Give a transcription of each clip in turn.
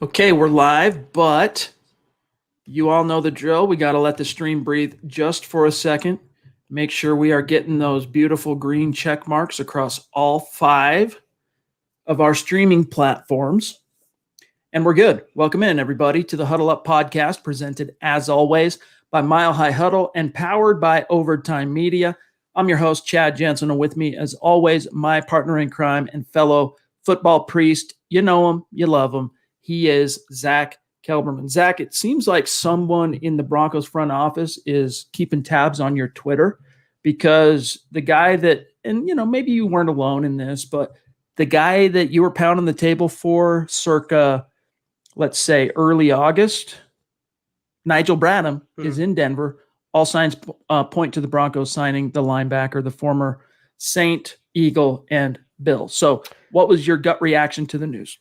Okay, we're live, but you all know the drill. We got to let the stream breathe just for a second. Make sure we are getting those beautiful green check marks across all 5 of our streaming platforms. And we're good. Welcome in, everybody, to the Huddle Up podcast, presented as always by Mile High Huddle and powered by Overtime Media. I'm your host, Chad Jensen, and with me, as always, my partner in crime and fellow football priest. You know him, you love him. He is Zack Kelberman. Zack, it seems like someone in the Broncos front office is keeping tabs on your Twitter, because the guy that, and maybe you weren't alone in this, but the guy that you were pounding the table for circa, let's say, early August, Nigel Bradham, is in Denver. All signs point to the Broncos signing the linebacker, the former Saint, Eagle, and Bill. So what was your gut reaction to the news?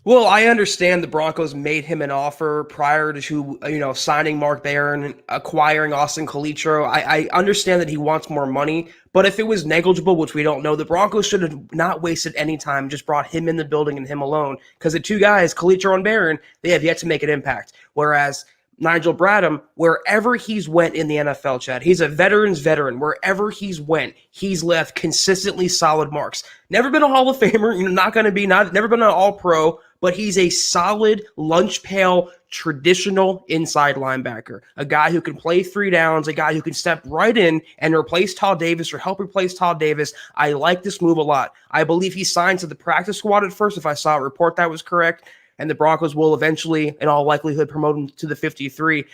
Well, I understand the Broncos made him an offer prior to, signing Mark Barron and acquiring Austin Calitro. I understand that he wants more money, but if it was negligible, which we don't know, the Broncos should have not wasted any time, just brought him in the building and him alone. Because the two guys, Calitro and Barron, they have yet to make an impact. Whereas Nigel Bradham, wherever he's went in the NFL, Chad, he's a veteran's veteran. Wherever he's went, he's left consistently solid marks. Never been a Hall of Famer, never been an All-Pro, but he's a solid lunch pail, traditional inside linebacker. A guy who can play 3 downs, a guy who can step right in and replace Todd Davis or help replace Todd Davis. I like this move a lot. I believe he signed to the practice squad at first, if I saw a report that was correct, and the Broncos will eventually, in all likelihood, promote him to the 53.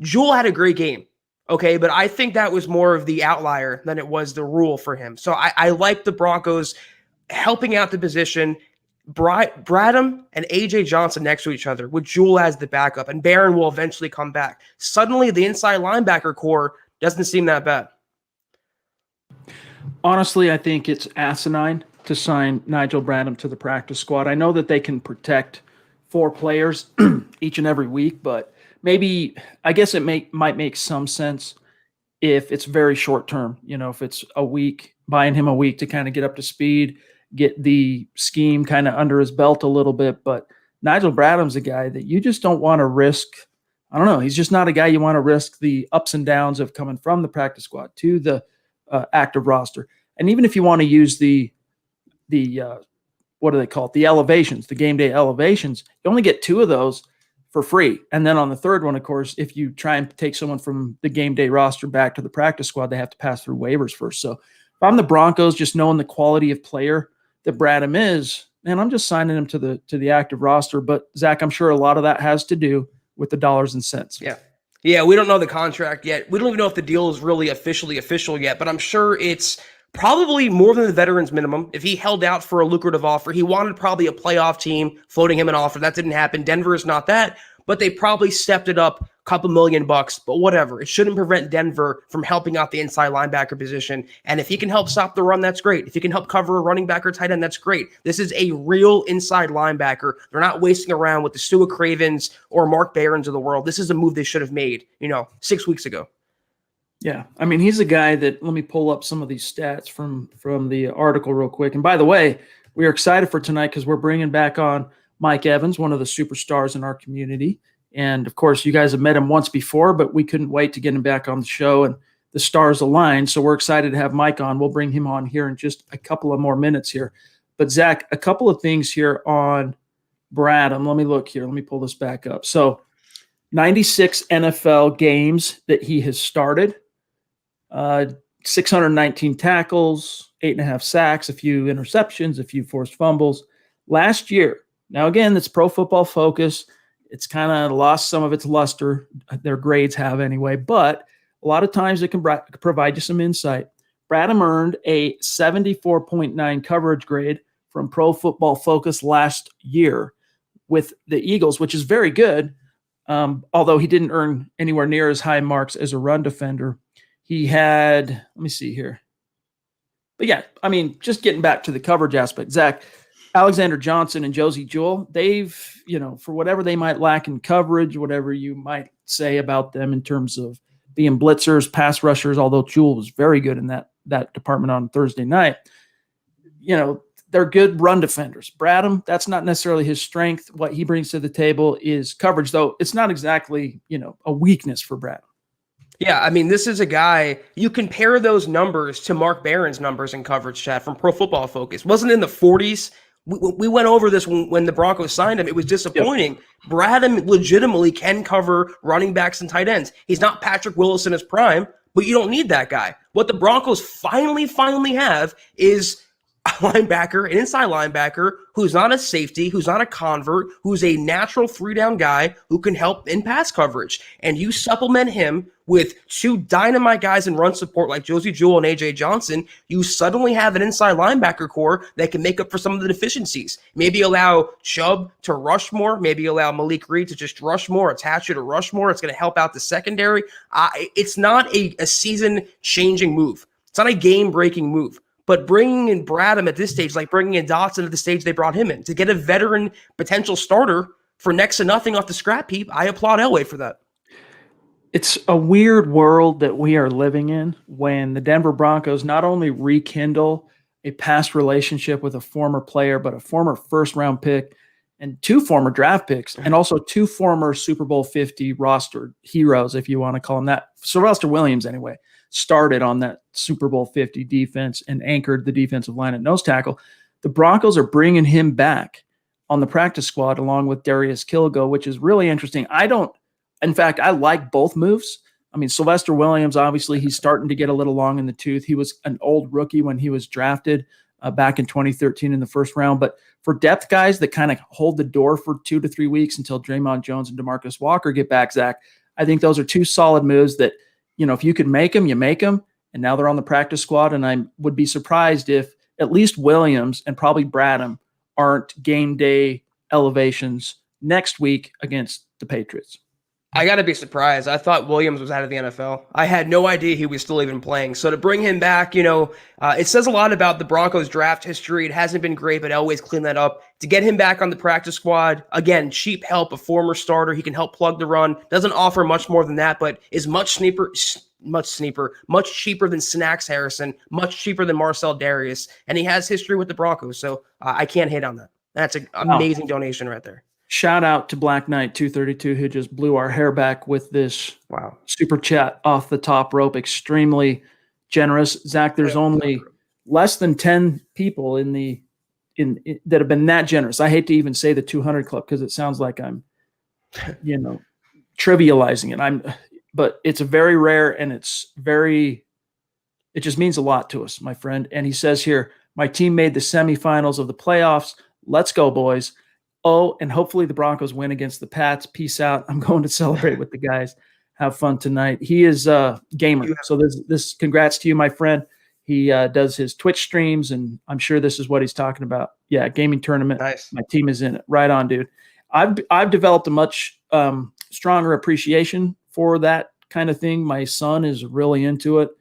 Jewell had a great game, okay, but I think that was more of the outlier than it was the rule for him. So I like the Broncos helping out the position. Bradham and A.J. Johnson next to each other with Jewell as the backup, and Barron will eventually come back. Suddenly, the inside linebacker core doesn't seem that bad. Honestly, I think it's asinine to sign Nigel Bradham to the practice squad. I know that they can protect 4 players each and every week, but maybe, I guess it might make some sense if it's very short term. If it's a week, buying him a week to kind of get up to speed, get the scheme kind of under his belt a little bit. But Nigel Bradham's a guy that you just don't want to risk. I don't know. He's just not a guy you want to risk the ups and downs of coming from the practice squad to the active roster. And even if you want to use the what do they call it? The elevations, the game day elevations, you only get 2 of those for free. And then on the third one, of course, if you try and take someone from the game day roster back to the practice squad, they have to pass through waivers first. So if I'm the Broncos, just knowing the quality of player that Bradham is, and I'm just signing him to the active roster. But Zack, I'm sure a lot of that has to do with the dollars and cents. Yeah, we don't know the contract yet. We don't even know if the deal is really officially official yet, but I'm sure it's probably more than the veterans minimum. If he held out for a lucrative offer, he wanted probably a playoff team floating him an offer. That didn't happen. Denver is not that, but they probably stepped it up a couple $1 million, but whatever. It shouldn't prevent Denver from helping out the inside linebacker position. And if he can help stop the run, that's great. If he can help cover a running back or tight end, that's great. This is a real inside linebacker. They're not wasting around with the Stuart Cravens or Mark Barons of the world. This is a move they should have made, 6 weeks ago. Yeah, I mean, he's a guy that, let me pull up some of these stats from the article real quick. And by the way, we are excited for tonight because we're bringing back on Mike Evans, one of the superstars in our community. And, of course, you guys have met him once before, but we couldn't wait to get him back on the show, and the stars aligned. So we're excited to have Mike on. We'll bring him on here in just a couple of more minutes here. But, Zack, a couple of things here on Bradham. Let me look here. Let me pull this back up. So 96 NFL games that he has started. 619 tackles, 8.5 sacks, a few interceptions, a few forced fumbles. Last year, now again, it's Pro Football Focus. It's kind of lost some of its luster. Their grades have anyway, but a lot of times it can provide you some insight. Bradham earned a 74.9 coverage grade from Pro Football Focus last year with the Eagles, which is very good, although he didn't earn anywhere near as high marks as a run defender. He had, let me see here. But yeah, I mean, just getting back to the coverage aspect, Zack, Alexander Johnson and Josie Jewell, they've, for whatever they might lack in coverage, whatever you might say about them in terms of being blitzers, pass rushers, although Jewell was very good in that department on Thursday night, they're good run defenders. Bradham, that's not necessarily his strength. What he brings to the table is coverage, though it's not exactly, a weakness for Bradham. Yeah, I mean, this is a guy, you compare those numbers to Mark Barron's numbers in coverage, chat from Pro Football Focus. Wasn't in the 40s. We went over this when the Broncos signed him. It was disappointing. Yep. Bradham legitimately can cover running backs and tight ends. He's not Patrick Willis in his prime, but you don't need that guy. What the Broncos finally have is a linebacker, an inside linebacker who's not a safety, who's not a convert, who's a natural 3-down guy who can help in pass coverage. And you supplement him with two dynamite guys in run support like Josie Jewell and A.J. Johnson, you suddenly have an inside linebacker core that can make up for some of the deficiencies. Maybe allow Chubb to rush more. Maybe allow Malik Reed to just rush more, attach you to rush more. It's going to help out the secondary. It's not a season-changing move. It's not a game-breaking move. But bringing in Bradham at this stage, like bringing in Dotson at the stage they brought him in, to get a veteran potential starter for next to nothing off the scrap heap, I applaud Elway for that. It's a weird world that we are living in when the Denver Broncos not only rekindle a past relationship with a former player, but a former first-round pick and 2 former draft picks, and also 2 former Super Bowl 50 roster heroes, if you want to call them that. Sylvester Williams, anyway, started on that Super Bowl 50 defense and anchored the defensive line at nose tackle. The Broncos are bringing him back on the practice squad along with Darius Kilgo, which is really interesting. In fact, I like both moves. I mean, Sylvester Williams, obviously, he's starting to get a little long in the tooth. He was an old rookie when he was drafted back in 2013 in the first round. But for depth guys that kind of hold the door for 2 to 3 weeks until Draymond Jones and DeMarcus Walker get back, Zach, I think those are 2 solid moves that, if you could make them, you make them. And now they're on the practice squad. And I would be surprised if at least Williams and probably Bradham aren't game day elevations next week against the Patriots. I got to be surprised. I thought Williams was out of the NFL. I had no idea he was still even playing. So to bring him back, it says a lot about the Broncos draft history. It hasn't been great, but Elway's cleaned that up. To get him back on the practice squad, again, cheap help, a former starter. He can help plug the run. Doesn't offer much more than that, but is much cheaper than Snacks Harrison, much cheaper than Marcel Darius, and he has history with the Broncos. So I can't hate on that. That's an amazing donation right there. Shout out to Black Knight 232 who just blew our hair back with this super chat off the top rope. Extremely generous. Zach, there's only less than 10 people that have been that generous. I hate to even say the 200 club because it sounds like I'm, trivializing it. But it's very rare and it just means a lot to us, my friend. And he says here, my team made the semifinals of the playoffs. Let's go, boys. Oh, and hopefully the Broncos win against the Pats. Peace out. I'm going to celebrate with the guys. Have fun tonight. He is a gamer. So this congrats to you, my friend. He does his Twitch streams, and I'm sure this is what he's talking about. Yeah, gaming tournament. Nice. My team is in it. Right on, dude. I've developed a much stronger appreciation for that kind of thing. My son is really into it,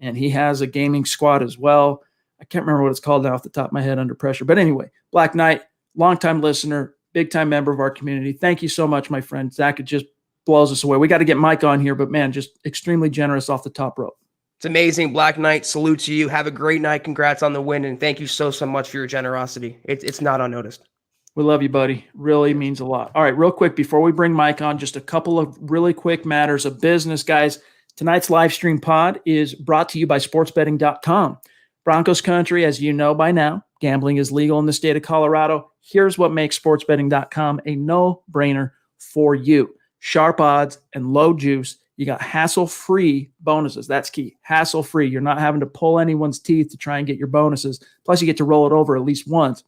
and he has a gaming squad as well. I can't remember what it's called now off the top of my head, Under Pressure. But anyway, Black Knight, longtime listener, big-time member of our community. Thank you so much, my friend. Zach, it just blows us away. We got to get Mike on here, but, man, just extremely generous off the top rope. It's amazing. Black Knight, salute to you. Have a great night. Congrats on the win, and thank you so much for your generosity. It's not unnoticed. We love you, buddy. Really means a lot. All right, real quick, before we bring Mike on, just a couple of really quick matters of business, guys. Tonight's live stream pod is brought to you by sportsbetting.com. Broncos country, as you know by now, gambling is legal in the state of Colorado. Here's what makes sportsbetting.com a no-brainer for you. Sharp odds and low juice. You got hassle-free bonuses. That's key. Hassle-free. You're not having to pull anyone's teeth to try and get your bonuses. Plus, you get to roll it over at least once.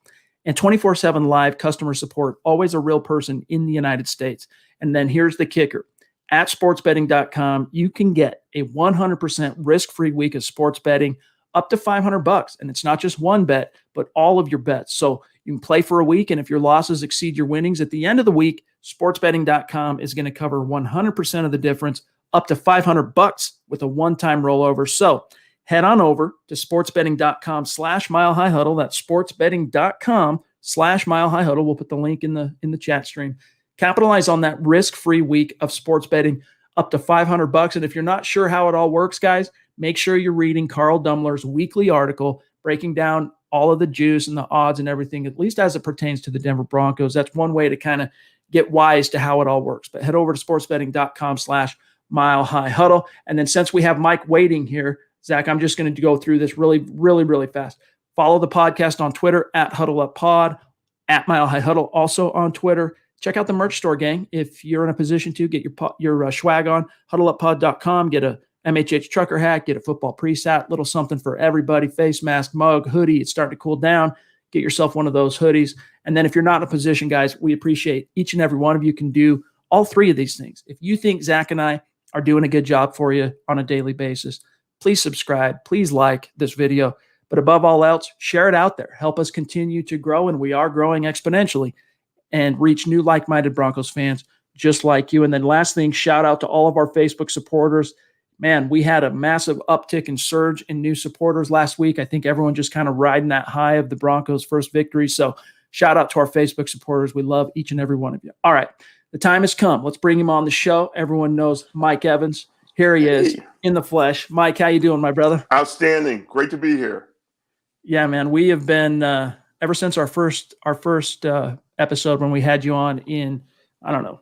And 24/7 live customer support. Always a real person in the United States. And then here's the kicker. At sportsbetting.com, you can get a 100% risk-free week of sports betting up to $500. And it's not just one bet, but all of your bets. So you can play for a week, and if your losses exceed your winnings at the end of the week, sportsbetting.com is going to cover 100% of the difference, up to $500 with a one-time rollover. So head on over to sportsbetting.com/milehighhuddle. That's sportsbetting.com/milehighhuddle. We'll put the link in the chat stream. Capitalize on that risk-free week of sports betting up to $500. And if you're not sure how it all works, guys, make sure you're reading Carl Dumler's weekly article breaking down all of the juice and the odds and everything, at least as it pertains to the Denver Broncos. That's one way to kind of get wise to how it all works. But head over to sportsbetting.com/Mile High Huddle. And then since we have Mike waiting here, Zach, I'm just going to go through this really, really, really fast. Follow the podcast on Twitter at HuddleUpPod, at Mile High Huddle, also on Twitter. Check out the merch store, gang. If you're in a position to get your swag on, huddleuppod.com, get a MHH trucker hat, get a football pre-sat, little something for everybody, face mask, mug, hoodie. It's starting to cool down. Get yourself one of those hoodies. And then if you're not in a position, guys, we appreciate each and every one of you can do all three of these things. If you think Zach and I are doing a good job for you on a daily basis, please subscribe, please like this video. But above all else, share it out there. Help us continue to grow, and we are growing exponentially, and reach new like-minded Broncos fans just like you. And then last thing, shout out to all of our Facebook supporters. Man, we had a massive uptick and surge in new supporters last week. I think everyone just kind of riding that high of the Broncos' first victory. So shout out to our Facebook supporters. We love each and every one of you. All right, the time has come. Let's bring him on the show. Everyone knows Mike Evans. Here he is in the flesh. Mike, how you doing, my brother? Outstanding. Great to be here. Yeah, man. We have been ever since our first episode when we had you on in, I don't know,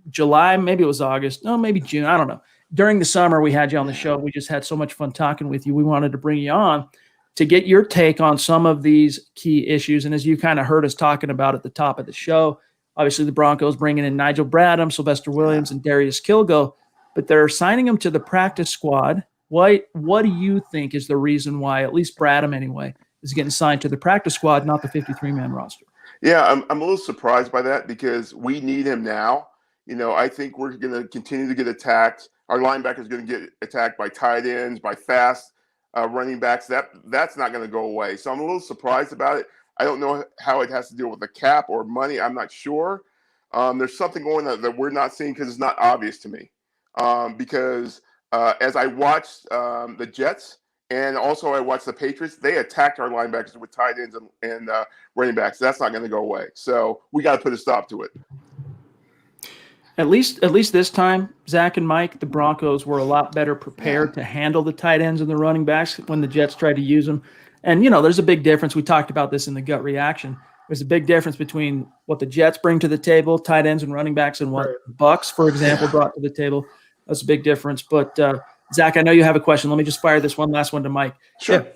July, maybe it was August, no, maybe June, I don't know. During the summer, we had you on the show. We just had so much fun talking with you. We wanted to bring you on to get your take on some of these key issues. And as you kind of heard us talking about at the top of the show, obviously the Broncos bringing in Nigel Bradham, Sylvester Williams, and Darius Kilgo, but they're signing them to the practice squad. What do you think is the reason why, at least Bradham anyway, is getting signed to the practice squad, not the 53-man roster? Yeah, I'm a little surprised by that because we need him now. You know, I think we're going to continue to get attacked. Our linebackers going to get attacked by tight ends, by fast running backs. That's not going to go away. So I'm a little surprised about it. I don't know how it has to deal with the cap or money. I'm not sure. There's something going on that we're not seeing because it's not obvious to me. Because as I watched the Jets and also I watched the Patriots, they attacked our linebackers with tight ends and running backs. That's not going to go away. So we got to put a stop to it. At least this time, Zach and Mike, the Broncos were a lot better prepared to handle the tight ends and the running backs when the Jets tried to use them. And, you know, there's a big difference. We talked about this in the gut reaction. There's a big difference between what the Jets bring to the table, tight ends and running backs, and what Bucks, for example, brought to the table. That's a big difference. But, Zach, I know you have a question. Let me just fire this one last one to Mike. Sure.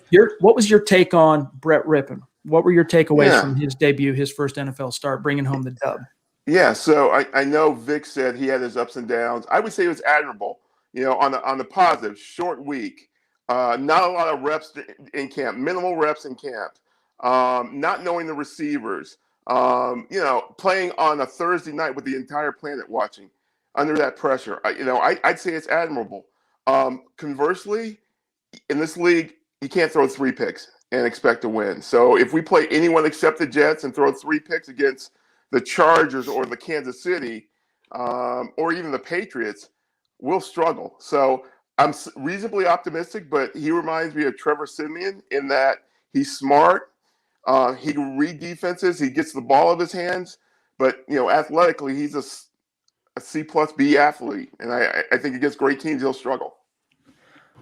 What was your take on Brett Rippon? What were your takeaways from his debut, his first NFL start, bringing home the dub? Yeah, so I know Vic said he had his ups and downs. I would say it was admirable. You know, on the positive, short week, not a lot of reps in camp, minimal reps in camp, not knowing the receivers, you know, playing on a Thursday night with the entire planet watching under that pressure. I'd say it's admirable. Conversely, in this league, you can't throw 3 picks and expect to win. So if we play anyone except the Jets and throw 3 picks against the Chargers or the Kansas City or even the Patriots, we'll struggle. So I'm reasonably optimistic, but he reminds me of Trevor Siemian in that he's smart. He can read defenses. He gets the ball out of his hands. But, you know, athletically, he's a C+B athlete. And I think against great teams, he'll struggle.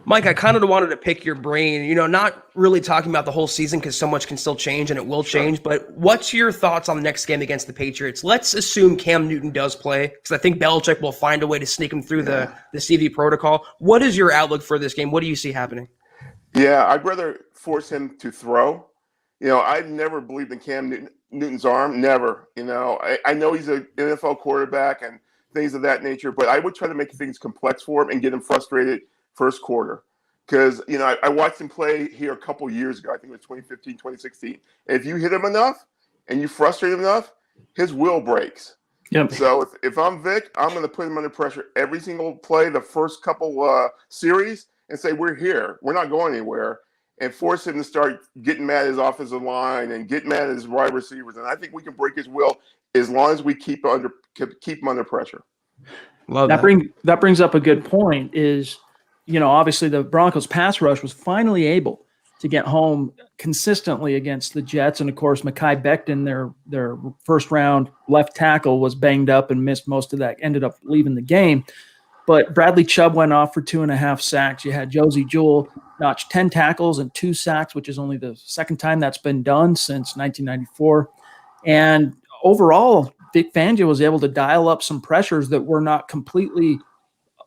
Mike, I kind of wanted to pick your brain, you know, not really talking about the whole season because so much can still change and it will change, but what's your thoughts on the next game against the Patriots? Let's assume Cam Newton does play because I think Belichick will find a way to sneak him through the CV protocol. What is your outlook for this game? What do you see happening? Yeah, I'd rather force him to throw. You know, I've never believed in Cam Newton's arm, never. You know, I know he's an NFL quarterback and things of that nature, but I would try to make things complex for him and get him frustrated first quarter. Because, you know, I watched him play here a couple years ago. I think it was 2015, 2016. And if you hit him enough and you frustrate him enough, his will breaks. Yep. So if I'm Vic, I'm going to put him under pressure every single play, the first couple series, and say, we're here. We're not going anywhere. And force him to start getting mad at his offensive line and get mad at his wide receivers. And I think we can break his will as long as we keep him under pressure. Love that brings up a good point is, you know, obviously the Broncos pass rush was finally able to get home consistently against the Jets. And of course, Mekhi Becton, their first round left tackle, was banged up and missed most of that, ended up leaving the game. But Bradley Chubb went off for 2.5 sacks. You had Josie Jewell notch 10 tackles and 2 sacks, which is only the second time that's been done since 1994. And overall, Vic Fangio was able to dial up some pressures that were not completely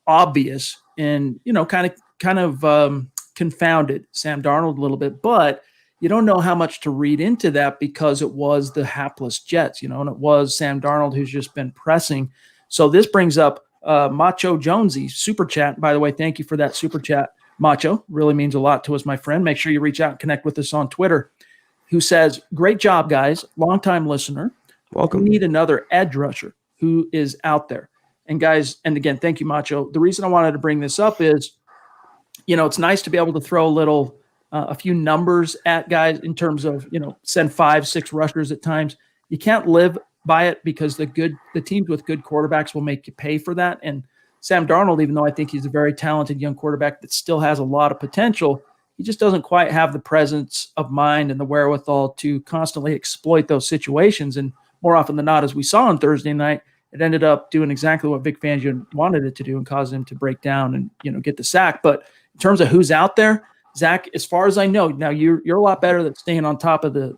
obvious and, kind of confounded Sam Darnold a little bit. But you don't know how much to read into that because it was the hapless Jets, and it was Sam Darnold who's just been pressing. So this brings up Macho Jonesy super chat. By the way, thank you for that super chat, Macho. Really means a lot to us, my friend. Make sure you reach out and connect with us on Twitter. Who says, "Great job, guys. Longtime listener. Welcome. We need another edge rusher who is out there." And guys, and again, thank you, Macho. The reason I wanted to bring this up is, it's nice to be able to throw a few numbers at guys in terms of, send 5-6 rushers at times. You can't live by it because the teams with good quarterbacks will make you pay for that. And Sam Darnold, even though I think he's a very talented young quarterback that still has a lot of potential, he just doesn't quite have the presence of mind and the wherewithal to constantly exploit those situations. And more often than not, as we saw on Thursday night, it ended up doing exactly what Vic Fangio wanted it to do and caused him to break down and, get the sack. But in terms of who's out there, Zach, as far as I know, now you're a lot better at staying on top of the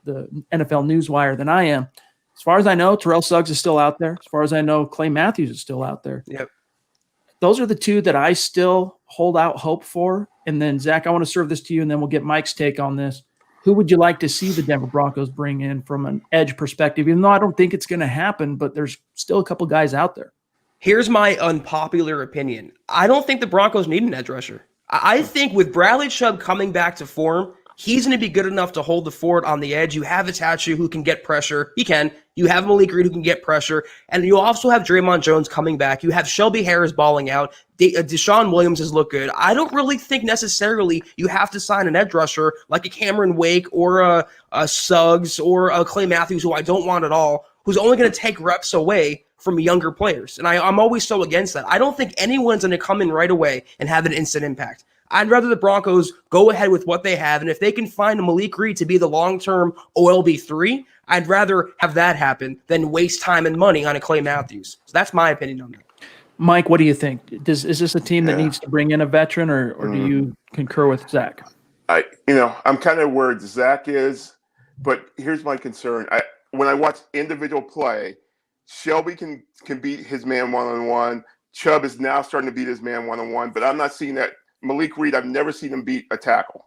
NFL newswire than I am. As far as I know, Terrell Suggs is still out there. As far as I know, Clay Matthews is still out there. Yep. Those are the two that I still hold out hope for. And then, Zach, I want to serve this to you, and then we'll get Mike's take on this. Who would you like to see the Denver Broncos bring in from an edge perspective? Even though I don't think it's going to happen, but there's still a couple guys out there. Here's my unpopular opinion. I don't think the Broncos need an edge rusher. I think with Bradley Chubb coming back to form, he's going to be good enough to hold the fort on the edge. You have Itachi who can get pressure. He can. You have Malik Reed who can get pressure. And you also have Draymond Jones coming back. You have Shelby Harris balling out. Deshaun Williams has looked good. I don't really think necessarily you have to sign an edge rusher like a Cameron Wake or a Suggs or a Clay Matthews, who I don't want at all, who's only going to take reps away from younger players. And I'm always so against that. I don't think anyone's going to come in right away and have an instant impact. I'd rather the Broncos go ahead with what they have, and if they can find a Malik Reed to be the long-term OLB3, I'd rather have that happen than waste time and money on a Clay Matthews. So that's my opinion on that. Mike, what do you think? Is this a team that needs to bring in a veteran, or do you concur with Zach? I'm kind of where Zach is, but here's my concern. When I watch individual play, Shelby can beat his man one-on-one. Chubb is now starting to beat his man one-on-one, but I'm not seeing that. Malik Reed, I've never seen him beat a tackle.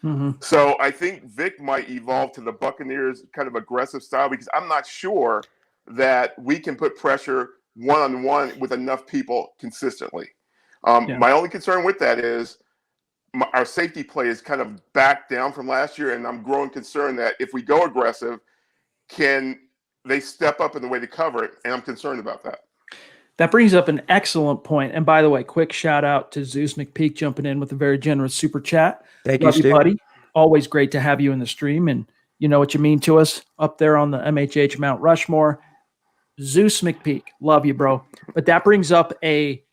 Mm-hmm. So I think Vic might evolve to the Buccaneers kind of aggressive style, because I'm not sure that we can put pressure one-on-one with enough people consistently. My only concern with that is our safety play is kind of back down from last year, and I'm growing concerned that if we go aggressive, can they step up in the way to cover it? And I'm concerned about that. That brings up an excellent point. And by the way, quick shout out to Zeus McPeak jumping in with a very generous super chat. Thank you, Steve. Buddy. Always great to have you in the stream, and you know what you mean to us up there on the MHH Mount Rushmore. Zeus McPeak, love you, bro. But that brings up a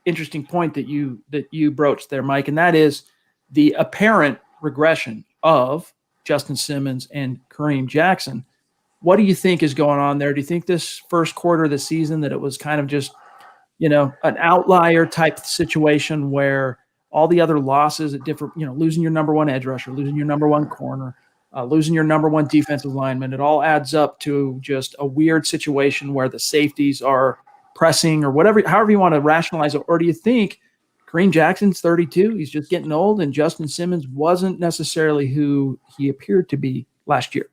interesting point that you broached there, Mike, and that is the apparent regression of Justin Simmons and Kareem Jackson. What do you think is going on there? Do you think this first quarter of the season that it was kind of just, an outlier type situation where all the other losses at different, losing your number one edge rusher, losing your number one corner, losing your number one defensive lineman, it all adds up to just a weird situation where the safeties are pressing or whatever, however you want to rationalize it? Or do you think Kareem Jackson's 32, he's just getting old, and Justin Simmons wasn't necessarily who he appeared to be last year?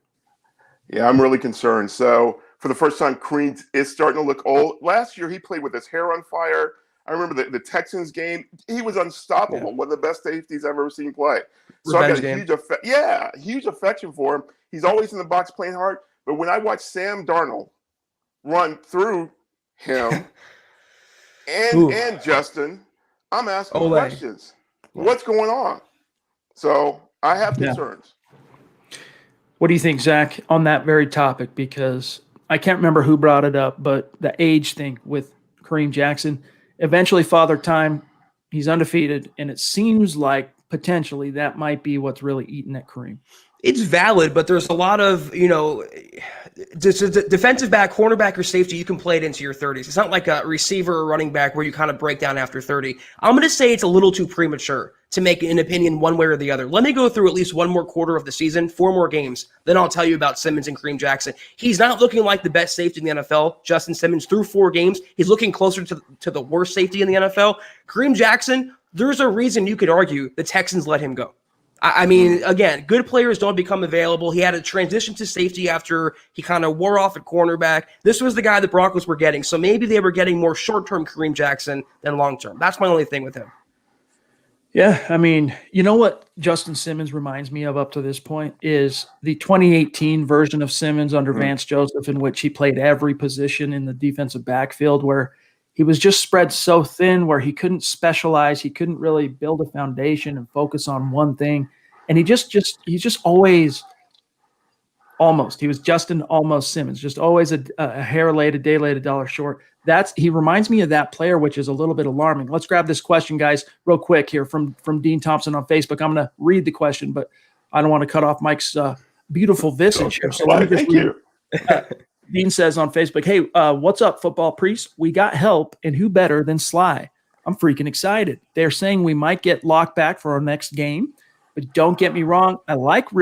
Yeah, I'm really concerned. So for the first time, Kareem is starting to look old. Last year, he played with his hair on fire. I remember the Texans game. He was unstoppable. One of the best safeties I've ever seen play. So I got a huge affection for him. He's always in the box playing hard. But when I watch Sam Darnold run through him and Justin, I'm asking questions. What's going on? So I have concerns. What do you think, Zach, on that very topic? Because I can't remember who brought it up, but the age thing with Kareem Jackson, eventually Father Time, he's undefeated, and it seems like potentially that might be what's really eating at Kareem. It's valid, but there's a lot of, defensive back, cornerback, or safety, you can play it into your 30s. It's not like a receiver or running back where you kind of break down after 30. I'm going to say it's a little too premature to make an opinion one way or the other. Let me go through at least one more quarter of the season, 4 more games. Then I'll tell you about Simmons and Kareem Jackson. He's not looking like the best safety in the NFL. Justin Simmons, through 4 games, he's looking closer to the worst safety in the NFL. Kareem Jackson, there's a reason you could argue the Texans let him go. I mean, again, good players don't become available. He had a transition to safety after he kind of wore off at cornerback. This was the guy the Broncos were getting. So maybe they were getting more short-term Kareem Jackson than long-term. That's my only thing with him. Yeah, I mean, you know what Justin Simmons reminds me of up to this point is the 2018 version of Simmons under Vance Joseph, in which he played every position in the defensive backfield, where he was just spread so thin where he couldn't specialize. He couldn't really build a foundation and focus on one thing. And he's just always almost. He was Justin almost Simmons, just always a hair late, a day late, a dollar short. He reminds me of that player, which is a little bit alarming. Let's grab this question, guys, real quick here from Dean Thompson on Facebook. I'm going to read the question, but I don't want to cut off Mike's beautiful visage here. So Thank you. Dean says on Facebook, hey, what's up, football priest? We got help, and who better than Sly? I'm freaking excited. They're saying we might get locked back for our next game, but don't get me wrong. I liked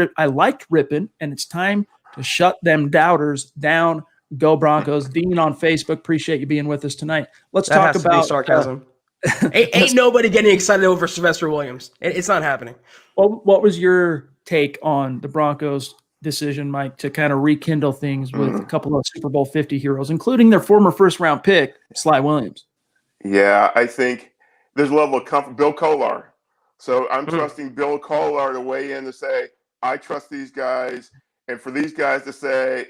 Rippin', and it's time to shut them doubters down. Go Broncos. Dean on Facebook, appreciate you being with us tonight. Let's talk about sarcasm. Ain't nobody getting excited over Sylvester Williams. It's not happening. Well, what was your take on the Broncos' decision, Mike, to kind of rekindle things with a couple of Super Bowl 50 heroes, including their former first-round pick, Sly Williams? Yeah, I think there's a level of comfort. Bill Kolar. So I'm trusting Bill Kolar to weigh in to say, I trust these guys. And for these guys to say,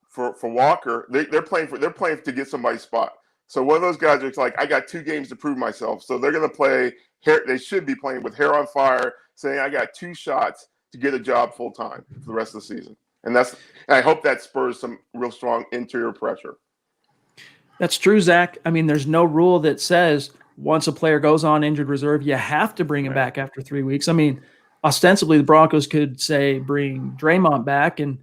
for Walker, they're playing to get somebody's spot. So one of those guys is like, I got 2 games to prove myself. So they're going to play they should be playing with hair on fire, saying I got 2 shots to get a job full time for the rest of the season. And I hope that spurs some real strong interior pressure. That's true, Zach. I mean, there's no rule that says once a player goes on injured reserve, you have to bring him back after 3 weeks. I mean, ostensibly the Broncos could say bring Draymond back and,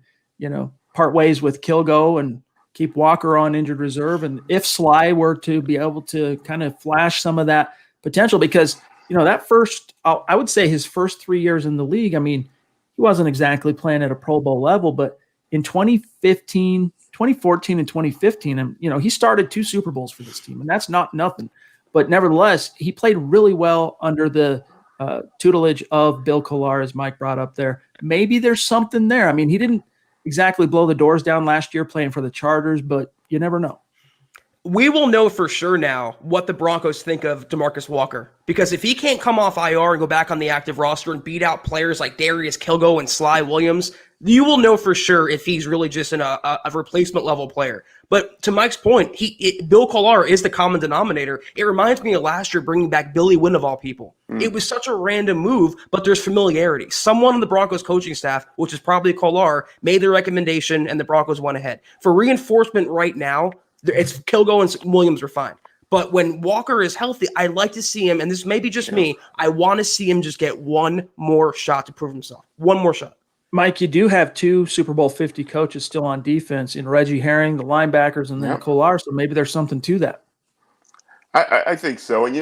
part ways with Kilgo and keep Walker on injured reserve. And if Sly were to be able to kind of flash some of that potential, because, that I would say his first 3 years in the league, I mean, he wasn't exactly playing at a Pro Bowl level, but in 2014 and 2015, he started 2 Super Bowls for this team, and that's not nothing. But nevertheless, he played really well under the tutelage of Bill Kolar, as Mike brought up there. Maybe there's something there. I mean, he didn't exactly blow the doors down last year playing for the Chargers, but you never know. We will know for sure now what the Broncos think of DeMarcus Walker, because if he can't come off IR and go back on the active roster and beat out players like Darius Kilgo and Sly Williams, you will know for sure if he's really just a replacement level player. But to Mike's point, Bill Kolar is the common denominator. It reminds me of last year bringing back Billy Wynn of all people. It was such a random move, but there's familiarity. Someone on the Broncos coaching staff, which is probably Kolar, made the recommendation and the Broncos went ahead. For reinforcement right now, it's Kilgo and Williams are fine. But when Walker is healthy, I like to see him, and this may be just me, I want to see him just get one more shot to prove himself. One more shot. Mike, you do have 2 Super Bowl 50 coaches still on defense in Reggie Herring, the linebackers, and then Kolar, so maybe there's something to that. I think so. And,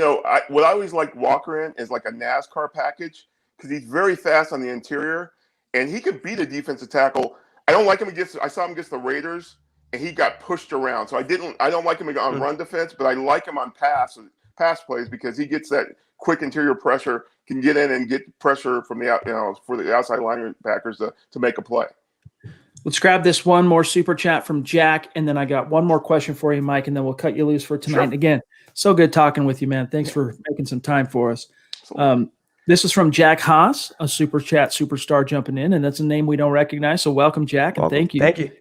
what I always like Walker in is like a NASCAR package, because he's very fast on the interior, and he could beat a defensive tackle. I don't like him I saw him against the Raiders, and he got pushed around. So I don't like him on run defense, but I like him on pass plays, because he gets that quick interior pressure, can get in and get pressure from the for the outside linebackers to make a play. Let's grab this one more super chat from Jack, and then I got one more question for you, Mike, and then we'll cut you loose for tonight. Sure. Again, so good talking with you, man. Thanks for making some time for us. This is from Jack Haas, a super chat superstar jumping in, and that's a name we don't recognize. So welcome, Jack, and thank you. Thank you.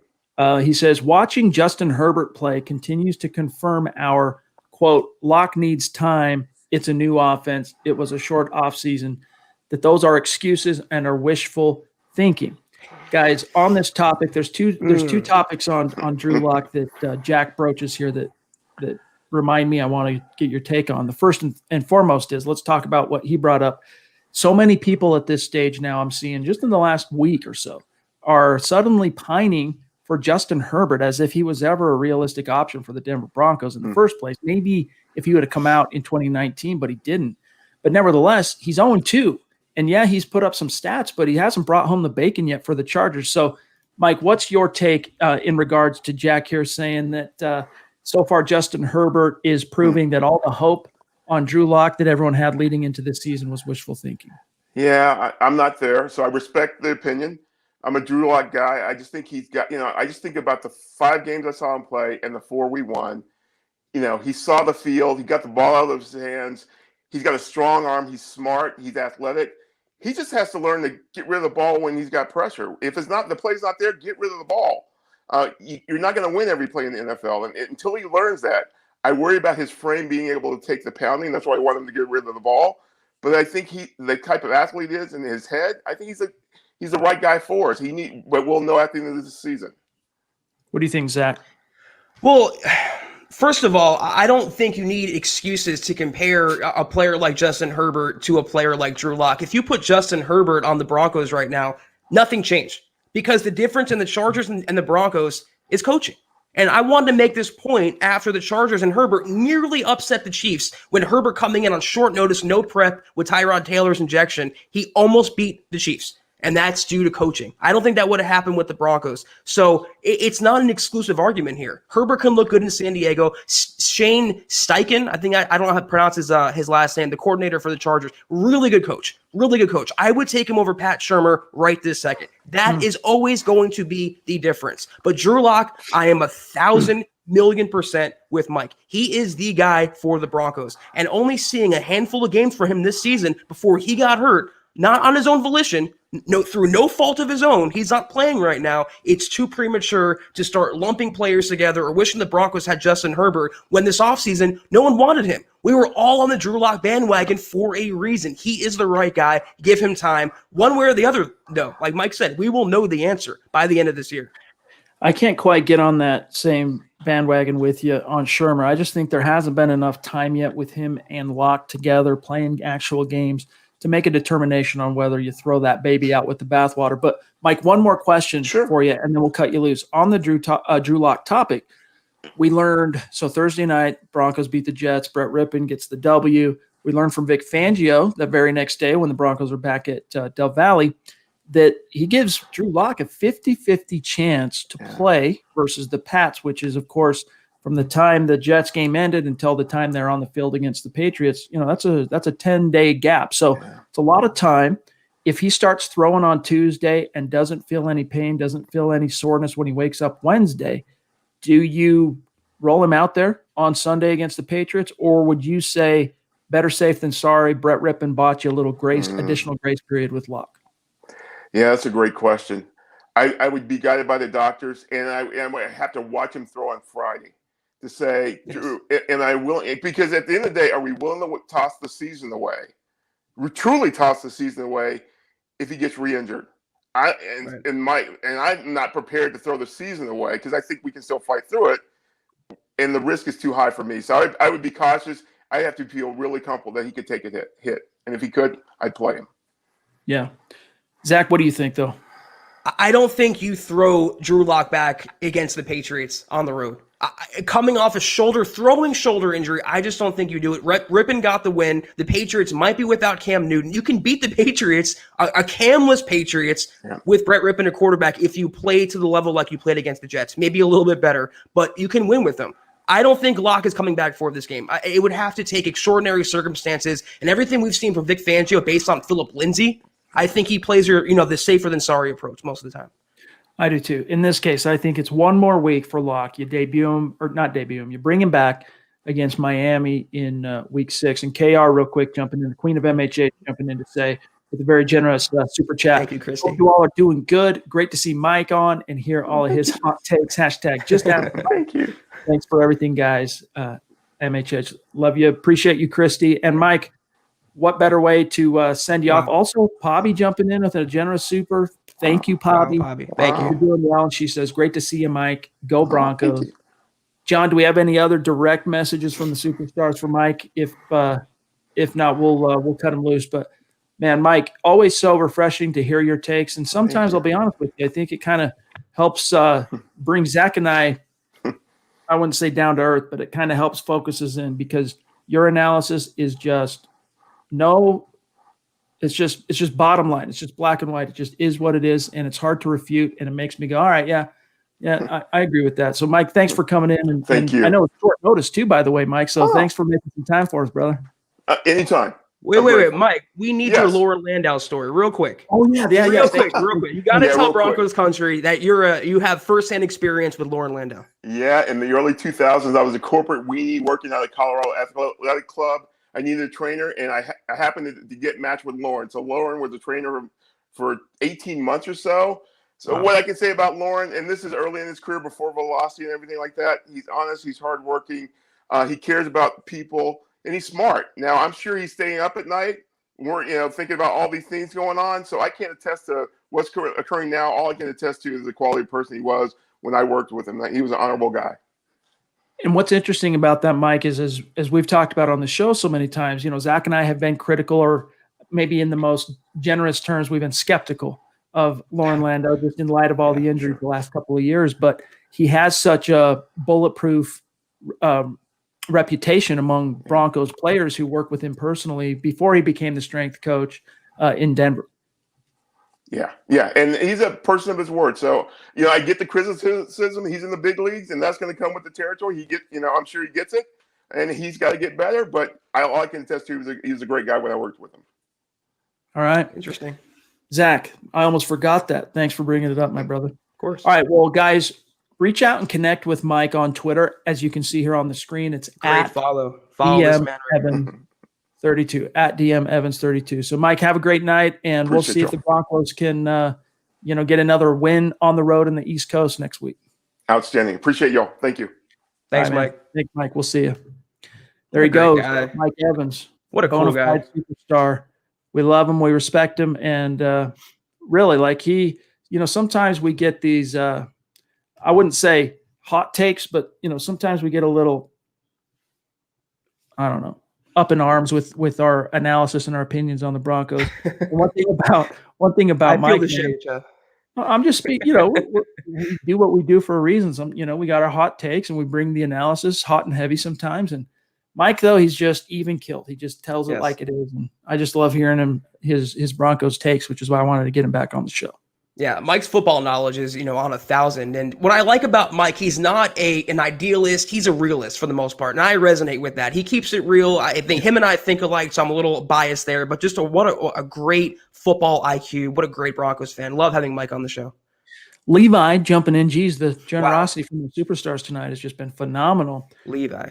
He says, watching Justin Herbert play continues to confirm our, quote, lock needs time. It's a new offense. It was a short offseason. That those are excuses and are wishful thinking. Guys, on this topic, there's two topics on Drew Lock that Jack broaches here that remind me I want to get your take on. The first and foremost is, let's talk about what he brought up. So many people at this stage now, I'm seeing just in the last week or so, are suddenly pining for Justin Herbert as if he was ever a realistic option for the Denver Broncos in the first place. Maybe if he would have come out in 2019, but he didn't. But nevertheless, he's 0-2. And yeah, he's put up some stats, but he hasn't brought home the bacon yet for the Chargers. So, Mike, what's your take in regards to Jack here saying that so far Justin Herbert is proving that all the hope on Drew Lock that everyone had leading into this season was wishful thinking? Yeah, I'm not there, so I respect the opinion. I'm a Drew Lock guy. I just think he's got, I just think about the 5 games I saw him play and the 4 we won. He saw the field. He got the ball out of his hands. He's got a strong arm. He's smart. He's athletic. He just has to learn to get rid of the ball when he's got pressure. If it's not, the play's not there, get rid of the ball. You're not going to win every play in the NFL. And until he learns that, I worry about his frame being able to take the pounding. That's why I want him to get rid of the ball. But I think the type of athlete he is in his head, I think he's the right guy for us. But we'll know at the end of the season. What do you think, Zach? Well, first of all, I don't think you need excuses to compare a player like Justin Herbert to a player like Drew Lock. If you put Justin Herbert on the Broncos right now, nothing changed because the difference in the Chargers and the Broncos is coaching. And I wanted to make this point after the Chargers and Herbert nearly upset the Chiefs when Herbert coming in on short notice, no prep with Tyrod Taylor's injection, he almost beat the Chiefs. And that's due to coaching. I don't think that would have happened with the Broncos. So it's not an exclusive argument here. Herbert can look good in San Diego. Shane Steichen, I don't know how to pronounce his last name, the coordinator for the Chargers, really good coach. Really good coach. I would take him over Pat Shurmur right this second. That is always going to be the difference. But Drew Lock, I am 1,000,000,000% with Mike. He is the guy for the Broncos. And only seeing a handful of games for him this season before he got hurt, not on his own volition, through no fault of his own, he's not playing right now. It's too premature to start lumping players together or wishing the Broncos had Justin Herbert when this offseason, no one wanted him. We were all on the Drew Lock bandwagon for a reason. He is the right guy. Give him time. One way or the other, though, like Mike said, we will know the answer by the end of this year. I can't quite get on that same bandwagon with you on Shurmur. I just think there hasn't been enough time yet with him and Lock together playing actual games to make a determination on whether you throw that baby out with the bathwater. But, Mike, one more question for you, and then we'll cut you loose. On the Drew Lock topic, we learned – so Thursday night, Broncos beat the Jets. Brett Rippon gets the W. We learned from Vic Fangio the very next day when the Broncos were back at Del Valle that he gives Drew Lock a 50-50 chance to play versus the Pats, which is, of course – from the time the Jets game ended until the time they're on the field against the Patriots, that's a 10-day gap. So it's a lot of time. If he starts throwing on Tuesday and doesn't feel any pain, doesn't feel any soreness when he wakes up Wednesday, do you roll him out there on Sunday against the Patriots, or would you say better safe than sorry? Brett Rippon bought you a little additional grace period with Lock. Yeah, that's a great question. I would be guided by the doctors, and I would have to watch him throw on Friday to say, Drew, and I will, because at the end of the day, are we willing to toss the season away? We truly toss the season away if he gets re-injured. I'm not prepared to throw the season away because I think we can still fight through it, and the risk is too high for me. So I would be cautious. I have to feel really comfortable that he could take a hit, and if he could, I'd play him. Yeah, Zach, what do you think though? I don't think you throw Drew Lock back against the Patriots on the road. Coming off a throwing shoulder injury, I just don't think you do it. Rippon got the win. The Patriots might be without Cam Newton. You can beat the Patriots, a Camless Patriots, with Brett Rippon a quarterback if you play to the level like you played against the Jets. Maybe a little bit better, but you can win with them. I don't think Lock is coming back for this game. It would have to take extraordinary circumstances, and everything we've seen from Vic Fangio based on Philip Lindsay, I think he plays the safer than sorry approach most of the time. I do too. In this case, I think it's one more week for Lock. You you bring him back against Miami in week 6. And KR, real quick, jumping in, the queen of MHH, jumping in to say with a very generous super chat. Thank you, Christy. Hope you all are doing good. Great to see Mike on and hear all of his hot takes. Hashtag just after. Thank you. Thanks for everything, guys. MHH, love you. Appreciate you, Christy. And Mike, what better way to send you off? Also, Pobby jumping in with a generous super. Thank you, Pobby. Thank you. You're doing well. And she says, great to see you, Mike. Go Broncos. John, do we have any other direct messages from the superstars for Mike? If not, we'll cut him loose. But Man, Mike, always so refreshing to hear your takes. And sometimes you. I'll be honest with you, I think it kind of helps bring Zach and I wouldn't say down to earth, but it kind of helps focus us in, because your analysis is just it's just bottom line. It's just black and white. It just is what it is, and it's hard to refute, and it makes me go, all right, yeah, I agree with that. So, Mike, thanks for coming in. And Thank you. I know it's short notice too, by the way, Mike. So thanks for making some time for us, brother. Anytime. Wait, Mike. We need your Lauren Landau story real quick. Oh yeah. Real quick. You got to tell Broncos country that you have firsthand experience with Lauren Landau. Yeah, in the early 2000s, I was a corporate weenie working at a Colorado Athletic Club. I needed a trainer, and I happened to get matched with Lauren. So Lauren was a trainer for 18 months or so. So what I can say about Lauren, and this is early in his career before velocity and everything like that, he's honest, he's hardworking, he cares about people, and he's smart. Now, I'm sure he's staying up at night, thinking about all these things going on. So I can't attest to what's occurring now. All I can attest to is the quality of person he was when I worked with him. He was an honorable guy. And what's interesting about that, Mike, is as we've talked about on the show so many times, Zach and I have been critical, or maybe in the most generous terms, we've been skeptical of Lauren Landau, just in light of all the injuries the last couple of years. But he has such a bulletproof reputation among Broncos players who work with him personally before he became the strength coach in Denver. Yeah, and he's a person of his word. So, I get the criticism. He's in the big leagues, and that's going to come with the territory. I'm sure he gets it, and he's got to get better. But all I can attest to, he was a great guy when I worked with him. All right, interesting. Zach, I almost forgot that. Thanks for bringing it up, my brother. Of course. All right, well, guys, reach out and connect with Mike on Twitter, as you can see here on the screen. It's great. Follow this man right 32 at DM Evans 32. So, Mike, have a great night, and we'll see if the Broncos can, get another win on the road in the East Coast next week. Outstanding. Appreciate y'all. Thank you. Thanks, Mike. Thanks, Mike. We'll see you. There he goes, Mike Evans. What a cool guy. Superstar. We love him. We respect him, and really, sometimes we get these. I wouldn't say hot takes, but sometimes we get a little, I don't know, up in arms with our analysis and our opinions on the Broncos. one thing about Mike, I'm just speaking. We do what we do for a reason. We got our hot takes and we bring the analysis hot and heavy sometimes. And Mike, though, he's just even killed. He just tells it like it is, and I just love hearing his Broncos takes, which is why I wanted to get him back on the show. Yeah, Mike's football knowledge is, on 1,000. And what I like about Mike, he's not an idealist. He's a realist for the most part. And I resonate with that. He keeps it real. I think him and I think alike, so I'm a little biased there. But just what a great football IQ. What a great Broncos fan. Love having Mike on the show. Levi jumping in. Geez, the generosity from the Superstars tonight has just been phenomenal. Levi.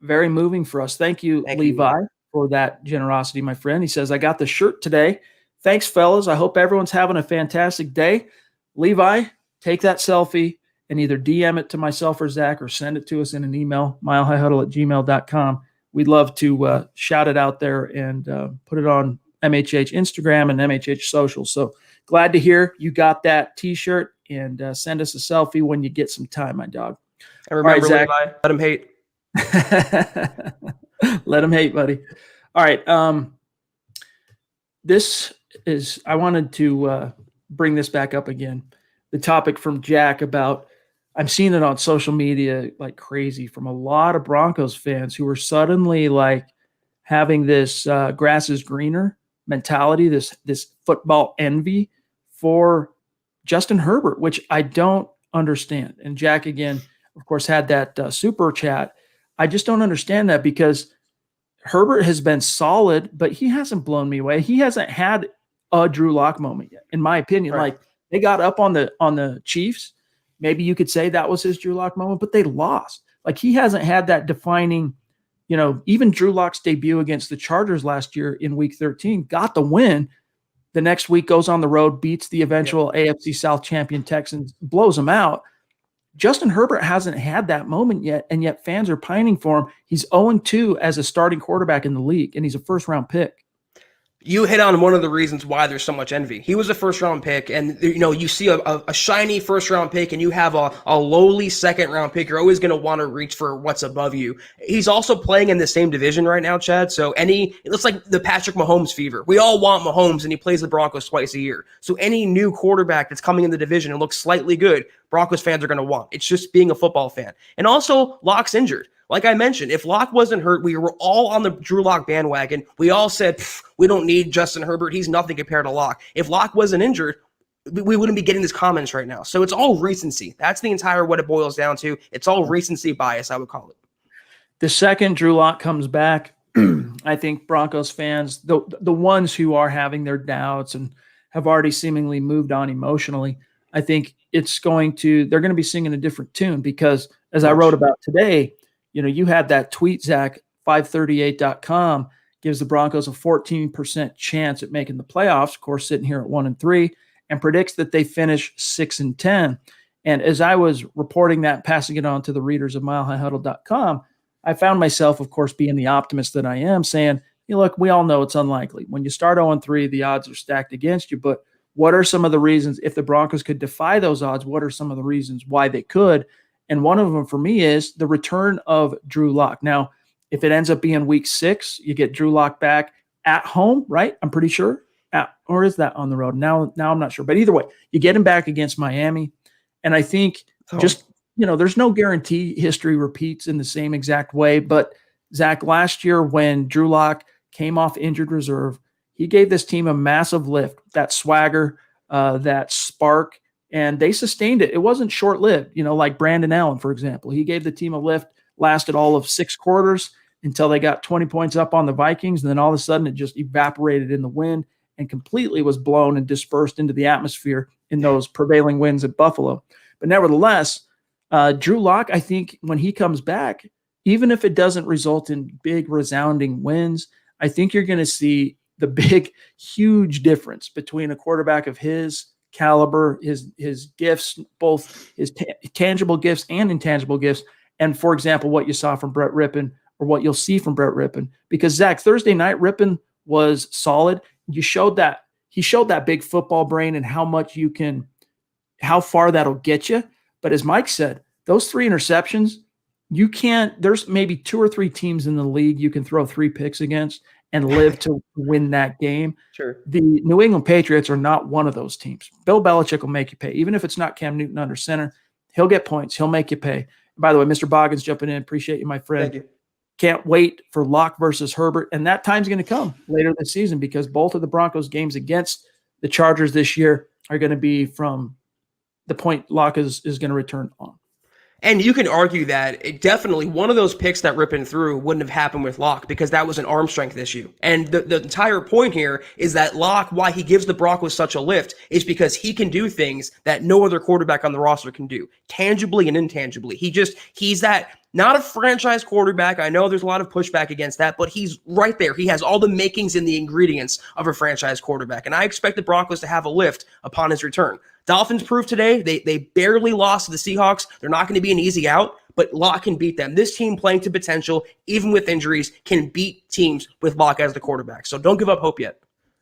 Very moving for us. Thank you, Levi, for that generosity, my friend. He says, I got the shirt today. Thanks, fellas. I hope everyone's having a fantastic day. Levi, take that selfie and either DM it to myself or Zach, or send it to us in an email, milehighhuddle@gmail.com. We'd love to shout it out there and put it on MHH Instagram and MHH social. So glad to hear you got that T-shirt, and send us a selfie when you get some time, my dog. And remember, Zach, Levi, let him hate. Let him hate, buddy. All right. I wanted to bring this back up again. The topic from Jack about, I'm seeing it on social media like crazy from a lot of Broncos fans who are suddenly like having this grass is greener mentality, this football envy for Justin Herbert, which I don't understand. And Jack, again, of course, had that super chat. I just don't understand that, because Herbert has been solid, but he hasn't blown me away. He hasn't had a Drew Lock moment yet, in my opinion. Right. Like, they got up on the Chiefs. Maybe you could say that was his Drew Lock moment, but they lost. Like, he hasn't had that defining, even Drew Lock's debut against the Chargers last year in week 13, got the win. The next week goes on the road, beats the eventual AFC South champion Texans, blows them out. Justin Herbert hasn't had that moment yet, and yet fans are pining for him. He's 0-2 as a starting quarterback in the league, and he's a first-round pick. You hit on one of the reasons why there's so much envy. He was a first-round pick, and you see a shiny first-round pick, and you have a lowly second-round pick. You're always going to want to reach for what's above you. He's also playing in the same division right now, Chad. So it looks like the Patrick Mahomes fever. We all want Mahomes, and he plays the Broncos twice a year. So any new quarterback that's coming in the division and looks slightly good, Broncos fans are going to want. It's just being a football fan. And also, Locke's injured. Like I mentioned, if Locke wasn't hurt, we were all on the Drew Lock bandwagon. We all said, we don't need Justin Herbert. He's nothing compared to Locke. If Locke wasn't injured, we wouldn't be getting these comments right now. So it's all recency. That's the entire what it boils down to. It's all recency bias, I would call it. The second Drew Lock comes back, I think Broncos fans, the ones who are having their doubts and have already seemingly moved on emotionally, I think they're going to be singing a different tune because, as I wrote about today, you had that tweet, Zach, 538.com gives the Broncos a 14% chance at making the playoffs, of course, sitting here at 1-3, and predicts that they finish 6-10. And as I was reporting that, passing it on to the readers of milehighhuddle.com, I found myself, of course, being the optimist that I am, saying, look, we all know it's unlikely. When you start 0-3, the odds are stacked against you. But what are some of the reasons, if the Broncos could defy those odds, what are some of the reasons why they could? And one of them for me is the return of Drew Lock. Now, if it ends up being week 6, you get Drew Lock back at home, right? I'm pretty sure. Or is that on the road? Now I'm not sure. But either way, you get him back against Miami. And I think there's no guarantee history repeats in the same exact way. But, Zach, last year when Drew Lock came off injured reserve, he gave this team a massive lift, that swagger, that spark. And they sustained it. It wasn't short-lived, like Brandon Allen, for example. He gave the team a lift, lasted all of 6 quarters until they got 20 points up on the Vikings. And then all of a sudden it just evaporated in the wind and completely was blown and dispersed into the atmosphere in those prevailing winds at Buffalo. But nevertheless, Drew Lock, I think when he comes back, even if it doesn't result in big resounding wins, I think you're going to see the big, huge difference between a quarterback of his caliber, his gifts, both his tangible gifts and intangible gifts. And for example, what you saw from Brett Rippon or what you'll see from Brett Rippon, because Zach, Thursday night, Rippon was solid. He showed that big football brain and how far that'll get you. But as Mike said, those 3 interceptions, there's maybe 2 or 3 teams in the league you can throw 3 picks against and live to win that game. Sure. The New England Patriots are not one of those teams. Bill Belichick will make you pay. Even if it's not Cam Newton under center, he'll get points. He'll make you pay. And by the way, Mr. Boggins jumping in. Appreciate you, my friend. Thank you. Can't wait for Locke versus Herbert. And that time's going to come later this season because both of the Broncos games against the Chargers this year are going to be from the point Locke is going to return on. And you can argue that it definitely one of those picks that Rippon threw wouldn't have happened with Locke because that was an arm strength issue. And the entire point here is that Locke, why he gives the Broncos such a lift, is because he can do things that no other quarterback on the roster can do, tangibly and intangibly. He's that not a franchise quarterback. I know there's a lot of pushback against that, but he's right there. He has all the makings and the ingredients of a franchise quarterback. And I expect the Broncos to have a lift upon his return. Dolphins proved today they barely lost to the Seahawks. They're not going to be an easy out, but Locke can beat them. This team playing to potential, even with injuries, can beat teams with Locke as the quarterback. So don't give up hope yet.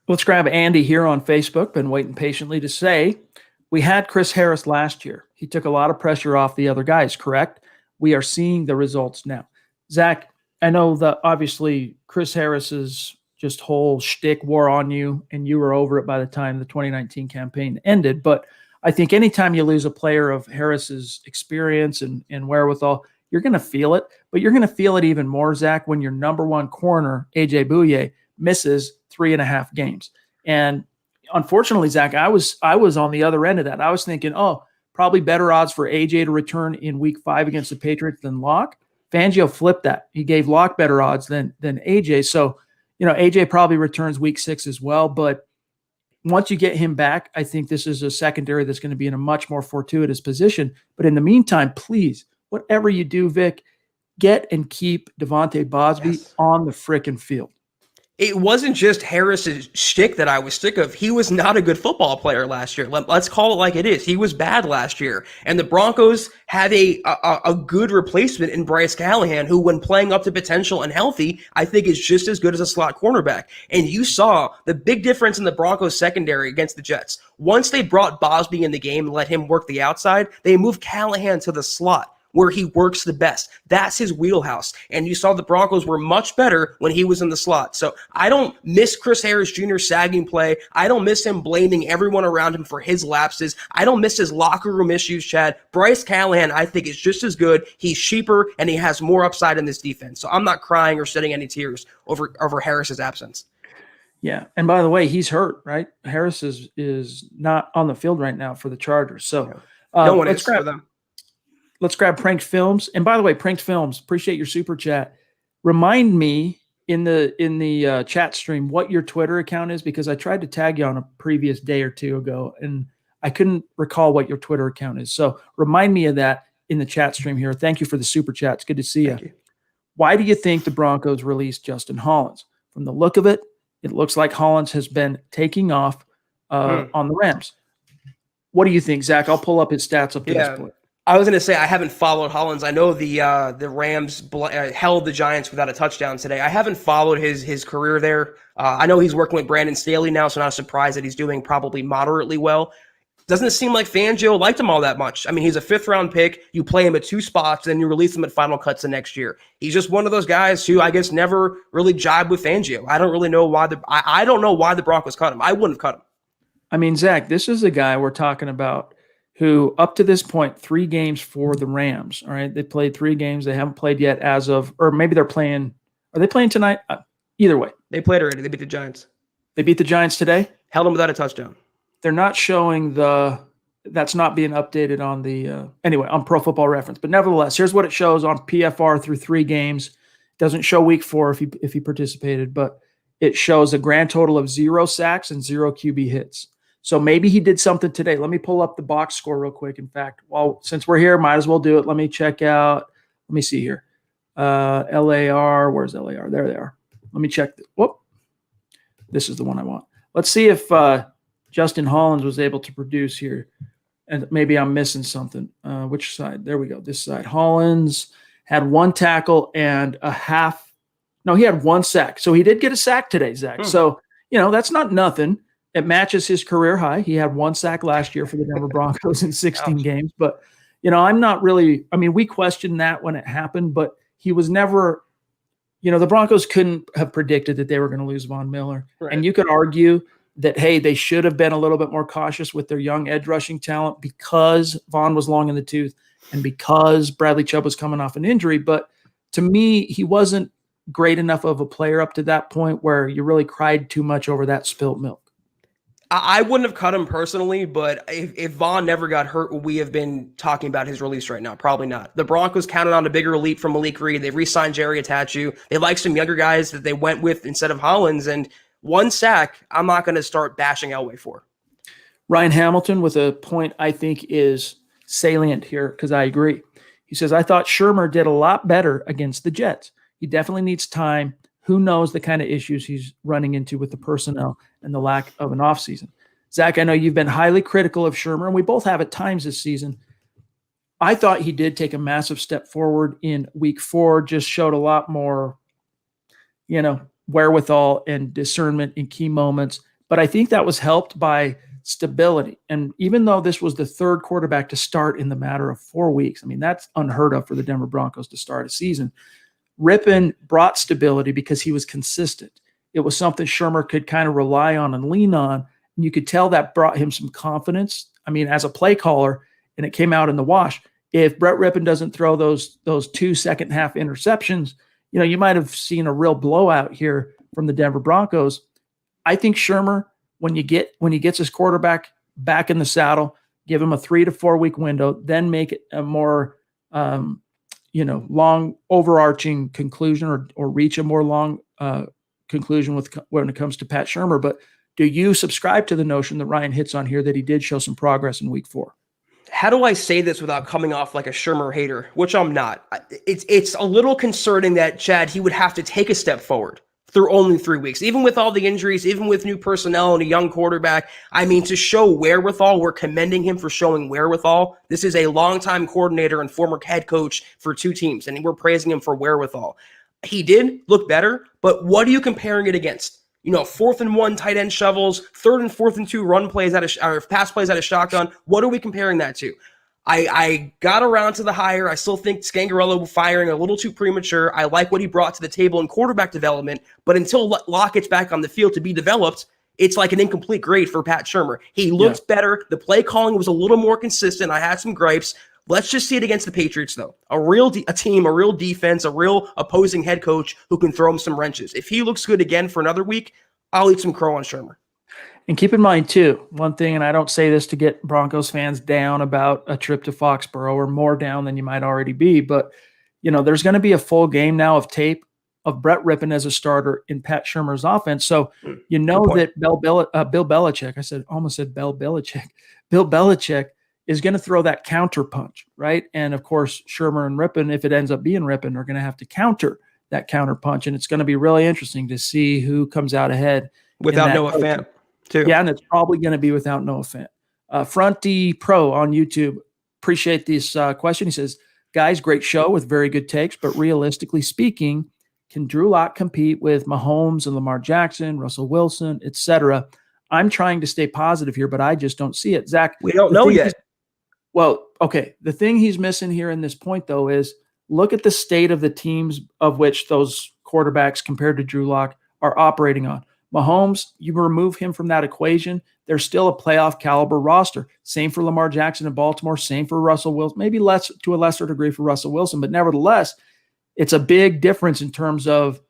Let's grab Andy here on Facebook. Been waiting patiently to say, we had Chris Harris last year. He took a lot of pressure off the other guys, correct? We are seeing the results now. Zach, I know that obviously Chris Harris's just whole shtick wore on you, and you were over it by the time the 2019 campaign ended. But I think anytime you lose a player of Harris's experience and wherewithal, you're going to feel it. But you're going to feel it even more, Zach, when your number 1 corner, A.J. Bouye, misses 3.5 games. And unfortunately, Zach, I was on the other end of that. I was thinking, probably better odds for A.J. to return in week 5 against the Patriots than Locke. Fangio flipped that. He gave Locke better odds than A.J. So, A.J. probably returns week 6 as well. But once you get him back, I think this is a secondary that's going to be in a much more fortuitous position. But in the meantime, please, whatever you do, Vic, get and keep Devontae Bosby on the frickin' field. It wasn't just Harris's shtick that I was sick of. He was not a good football player last year. Let's call it like it is. He was bad last year. And the Broncos had a good replacement in Bryce Callahan, who, when playing up to potential and healthy, I think is just as good as a slot cornerback. And you saw the big difference in the Broncos secondary against the Jets. Once they brought Bosby in the game and let him work the outside, they moved Callahan to the slot, where he works the best. That's his wheelhouse. And you saw the Broncos were much better when he was in the slot. So I don't miss Chris Harris Jr. sagging play. I don't miss him blaming everyone around him for his lapses. I don't miss his locker room issues, Chad. Bryce Callahan, I think, is just as good. He's cheaper, and he has more upside in this defense. So I'm not crying or shedding any tears over Harris's absence. Yeah. And by the way, he's hurt, right? Harris is not on the field right now for the Chargers. So no one is for them. Let's grab Pranked Films. And by the way, Pranked Films, appreciate your super chat. Remind me in the chat stream what your Twitter account is, because I tried to tag you on a previous day or two ago, and I couldn't recall what your Twitter account is. So remind me of that in the chat stream here. Thank you for the super chat. It's good to see you. Why do you think the Broncos released Justin Hollins? From the look of it, it looks like Hollins has been taking off on the Rams. What do you think, Zach? I'll pull up his stats up to this point. I was going to say I haven't followed Hollins. I know the Rams held the Giants without a touchdown today. I haven't followed his career there. I know he's working with Brandon Staley now, so not a surprise that he's doing probably moderately well. Doesn't seem like Fangio liked him all that much. I mean, he's a 5th-round pick. You play him at 2 spots, then you release him at final cuts the next year. He's just one of those guys who I guess never really jibed with Fangio. I don't really know why I don't know why the Broncos cut him. I wouldn't have cut him. I mean, Zach, this is a guy we're talking about who up to this point, 3 games for the Rams. All right. They played 3 games. They haven't played yet as of, or maybe they're playing. Are they playing tonight? Either way. They played already. They beat the Giants. They beat the Giants today? Held them without a touchdown. They're not showing that's not being updated on anyway, on Pro Football Reference. But nevertheless, here's what it shows on PFR through 3 games. It doesn't show week 4 if he participated, but it shows a grand total of 0 sacks and 0 QB hits. So maybe he did something today. Let me pull up the box score real quick. In fact, since we're here, might as well do it. Let me check out. Let me see here. LAR. Where's LAR? There they are. Let me check. Whoop. This is the one I want. Let's see if Justin Hollins was able to produce here. And maybe I'm missing something. Which side? There we go. This side. Hollins had 1 tackle and a half. No, he had 1 sack. So he did get a sack today, Zach. So, that's not nothing. It matches his career high. He had 1 sack last year for the Denver Broncos in 16 games. But, I'm not really – I mean, we questioned that when it happened, but he was never – the Broncos couldn't have predicted that they were going to lose Von Miller. Right. And you could argue that, hey, they should have been a little bit more cautious with their young edge rushing talent because Von was long in the tooth and because Bradley Chubb was coming off an injury. But to me, he wasn't great enough of a player up to that point where you really cried too much over that spilt milk. I wouldn't have cut him personally, but if Vaughn never got hurt, would we have been talking about his release right now? Probably not. The Broncos counted on a bigger leap from Malik Reed. They re-signed Jerry Atachu. They like some younger guys that they went with instead of Hollins. And 1 sack, I'm not going to start bashing Elway for. Ryan Hamilton with a point I think is salient here because I agree. He says, I thought Shermer did a lot better against the Jets. He definitely needs time. Who knows the kind of issues he's running into with the personnel and the lack of an offseason. Zach, I know you've been highly critical of Shermer, and we both have at times this season. I thought he did take a massive step forward in week 4, just showed a lot more, wherewithal and discernment in key moments. But I think that was helped by stability. And even though this was the 3rd quarterback to start in the matter of 4 weeks, I mean, that's unheard of for the Denver Broncos to start a season. Rippon brought stability because he was consistent. It was something Shermer could kind of rely on and lean on. And you could tell that brought him some confidence. I mean, as a play caller, and it came out in the wash, if Brett Rippon doesn't throw those 2 second-half interceptions, you might have seen a real blowout here from the Denver Broncos. I think Shermer, when he gets his quarterback back in the saddle, give him a 3 to 4 week window, then make it a more long overarching conclusion or reach a more long conclusion when it comes to Pat Shermer. But do you subscribe to the notion that Ryan hits on here that he did show some progress in week 4? How do I say this without coming off like a Shermer hater, which I'm not? It's a little concerning that, Chad, he would have to take a step forward through only 3 weeks. Even with all the injuries, even with new personnel and a young quarterback, I mean, to show wherewithal, we're commending him for showing wherewithal. This is a longtime coordinator and former head coach for 2 teams, and we're praising him for wherewithal. He did look better, but what are you comparing it against? 4th and 1 tight end shovels, 3rd and 4th and 2 run plays or pass plays out of shotgun. What are we comparing that to? I got around to the hire. I still think Scangarello firing a little too premature. I like what he brought to the table in quarterback development, but until Locke gets back on the field to be developed, it's like an incomplete grade for Pat Shurmur. He looked better. The play calling was a little more consistent. I had some gripes. Let's just see it against the Patriots, though. A team, a real defense, a real opposing head coach who can throw him some wrenches. If he looks good again for another week, I'll eat some crow on Shurmur. And keep in mind, too, one thing, and I don't say this to get Broncos fans down about a trip to Foxborough or more down than you might already be, but, there's going to be a full game now of tape of Brett Rippon as a starter in Pat Shurmur's offense. So that Bill Belichick, almost said Bill Belichick. Bill Belichick is going to throw that counter punch, right? And, of course, Shurmur and Rippon, if it ends up being Rippon, are going to have to counter that counter punch. And it's going to be really interesting to see who comes out ahead. Without Noah Fant, too. Yeah, and it's probably going to be without Noah Fant. Fronty Pro on YouTube, appreciate this question. He says, guys, great show with very good takes, but realistically speaking, can Drew Lock compete with Mahomes and Lamar Jackson, Russell Wilson, etc.? I'm trying to stay positive here, but I just don't see it. Zach, we don't know yet. Well, okay. The thing he's missing here in this point, though, is look at the state of the teams of which those quarterbacks compared to Drew Lock are operating on. Mahomes, you remove him from that equation, there's still a playoff caliber roster. Same for Lamar Jackson in Baltimore, same for Russell Wilson, maybe less to a lesser degree for Russell Wilson, but nevertheless, it's a big difference in terms of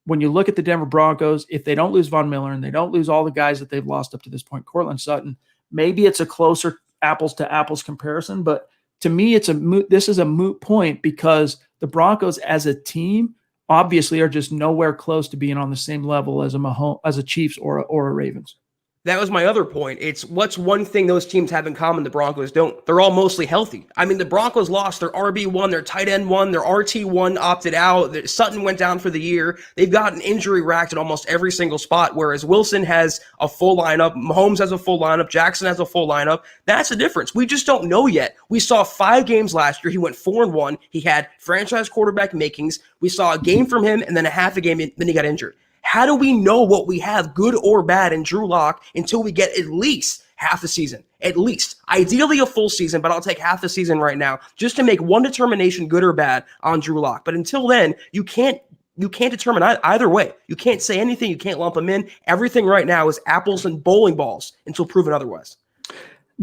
when you look at the Denver Broncos, if they don't lose Von Miller and they don't lose all the guys that they've lost up to this point, Cortland Sutton, maybe it's a closer apples to apples comparison, but to me, this is a moot point because the Broncos as a team obviously are just nowhere close to being on the same level as a Chiefs or a Ravens. That was my other point. It's what's one thing those teams have in common the Broncos don't. They're all mostly healthy. I mean, the Broncos lost their RB1, their tight end 1, their RT1 opted out. Sutton went down for the year. They've got an injury racked at almost every single spot, whereas Wilson has a full lineup. Mahomes has a full lineup. Jackson has a full lineup. That's the difference. We just don't know yet. We saw 5 games last year. He went 4-1. He had franchise quarterback makings. We saw a game from him and then a half a game, and then he got injured. How do we know what we have, good or bad, in Drew Lock until we get at least half the season? At least. Ideally a full season, but I'll take half the season right now just to make one determination, good or bad, on Drew Lock. But until then, you can't determine either way. You can't say anything. You can't lump them in. Everything right now is apples and bowling balls until proven otherwise.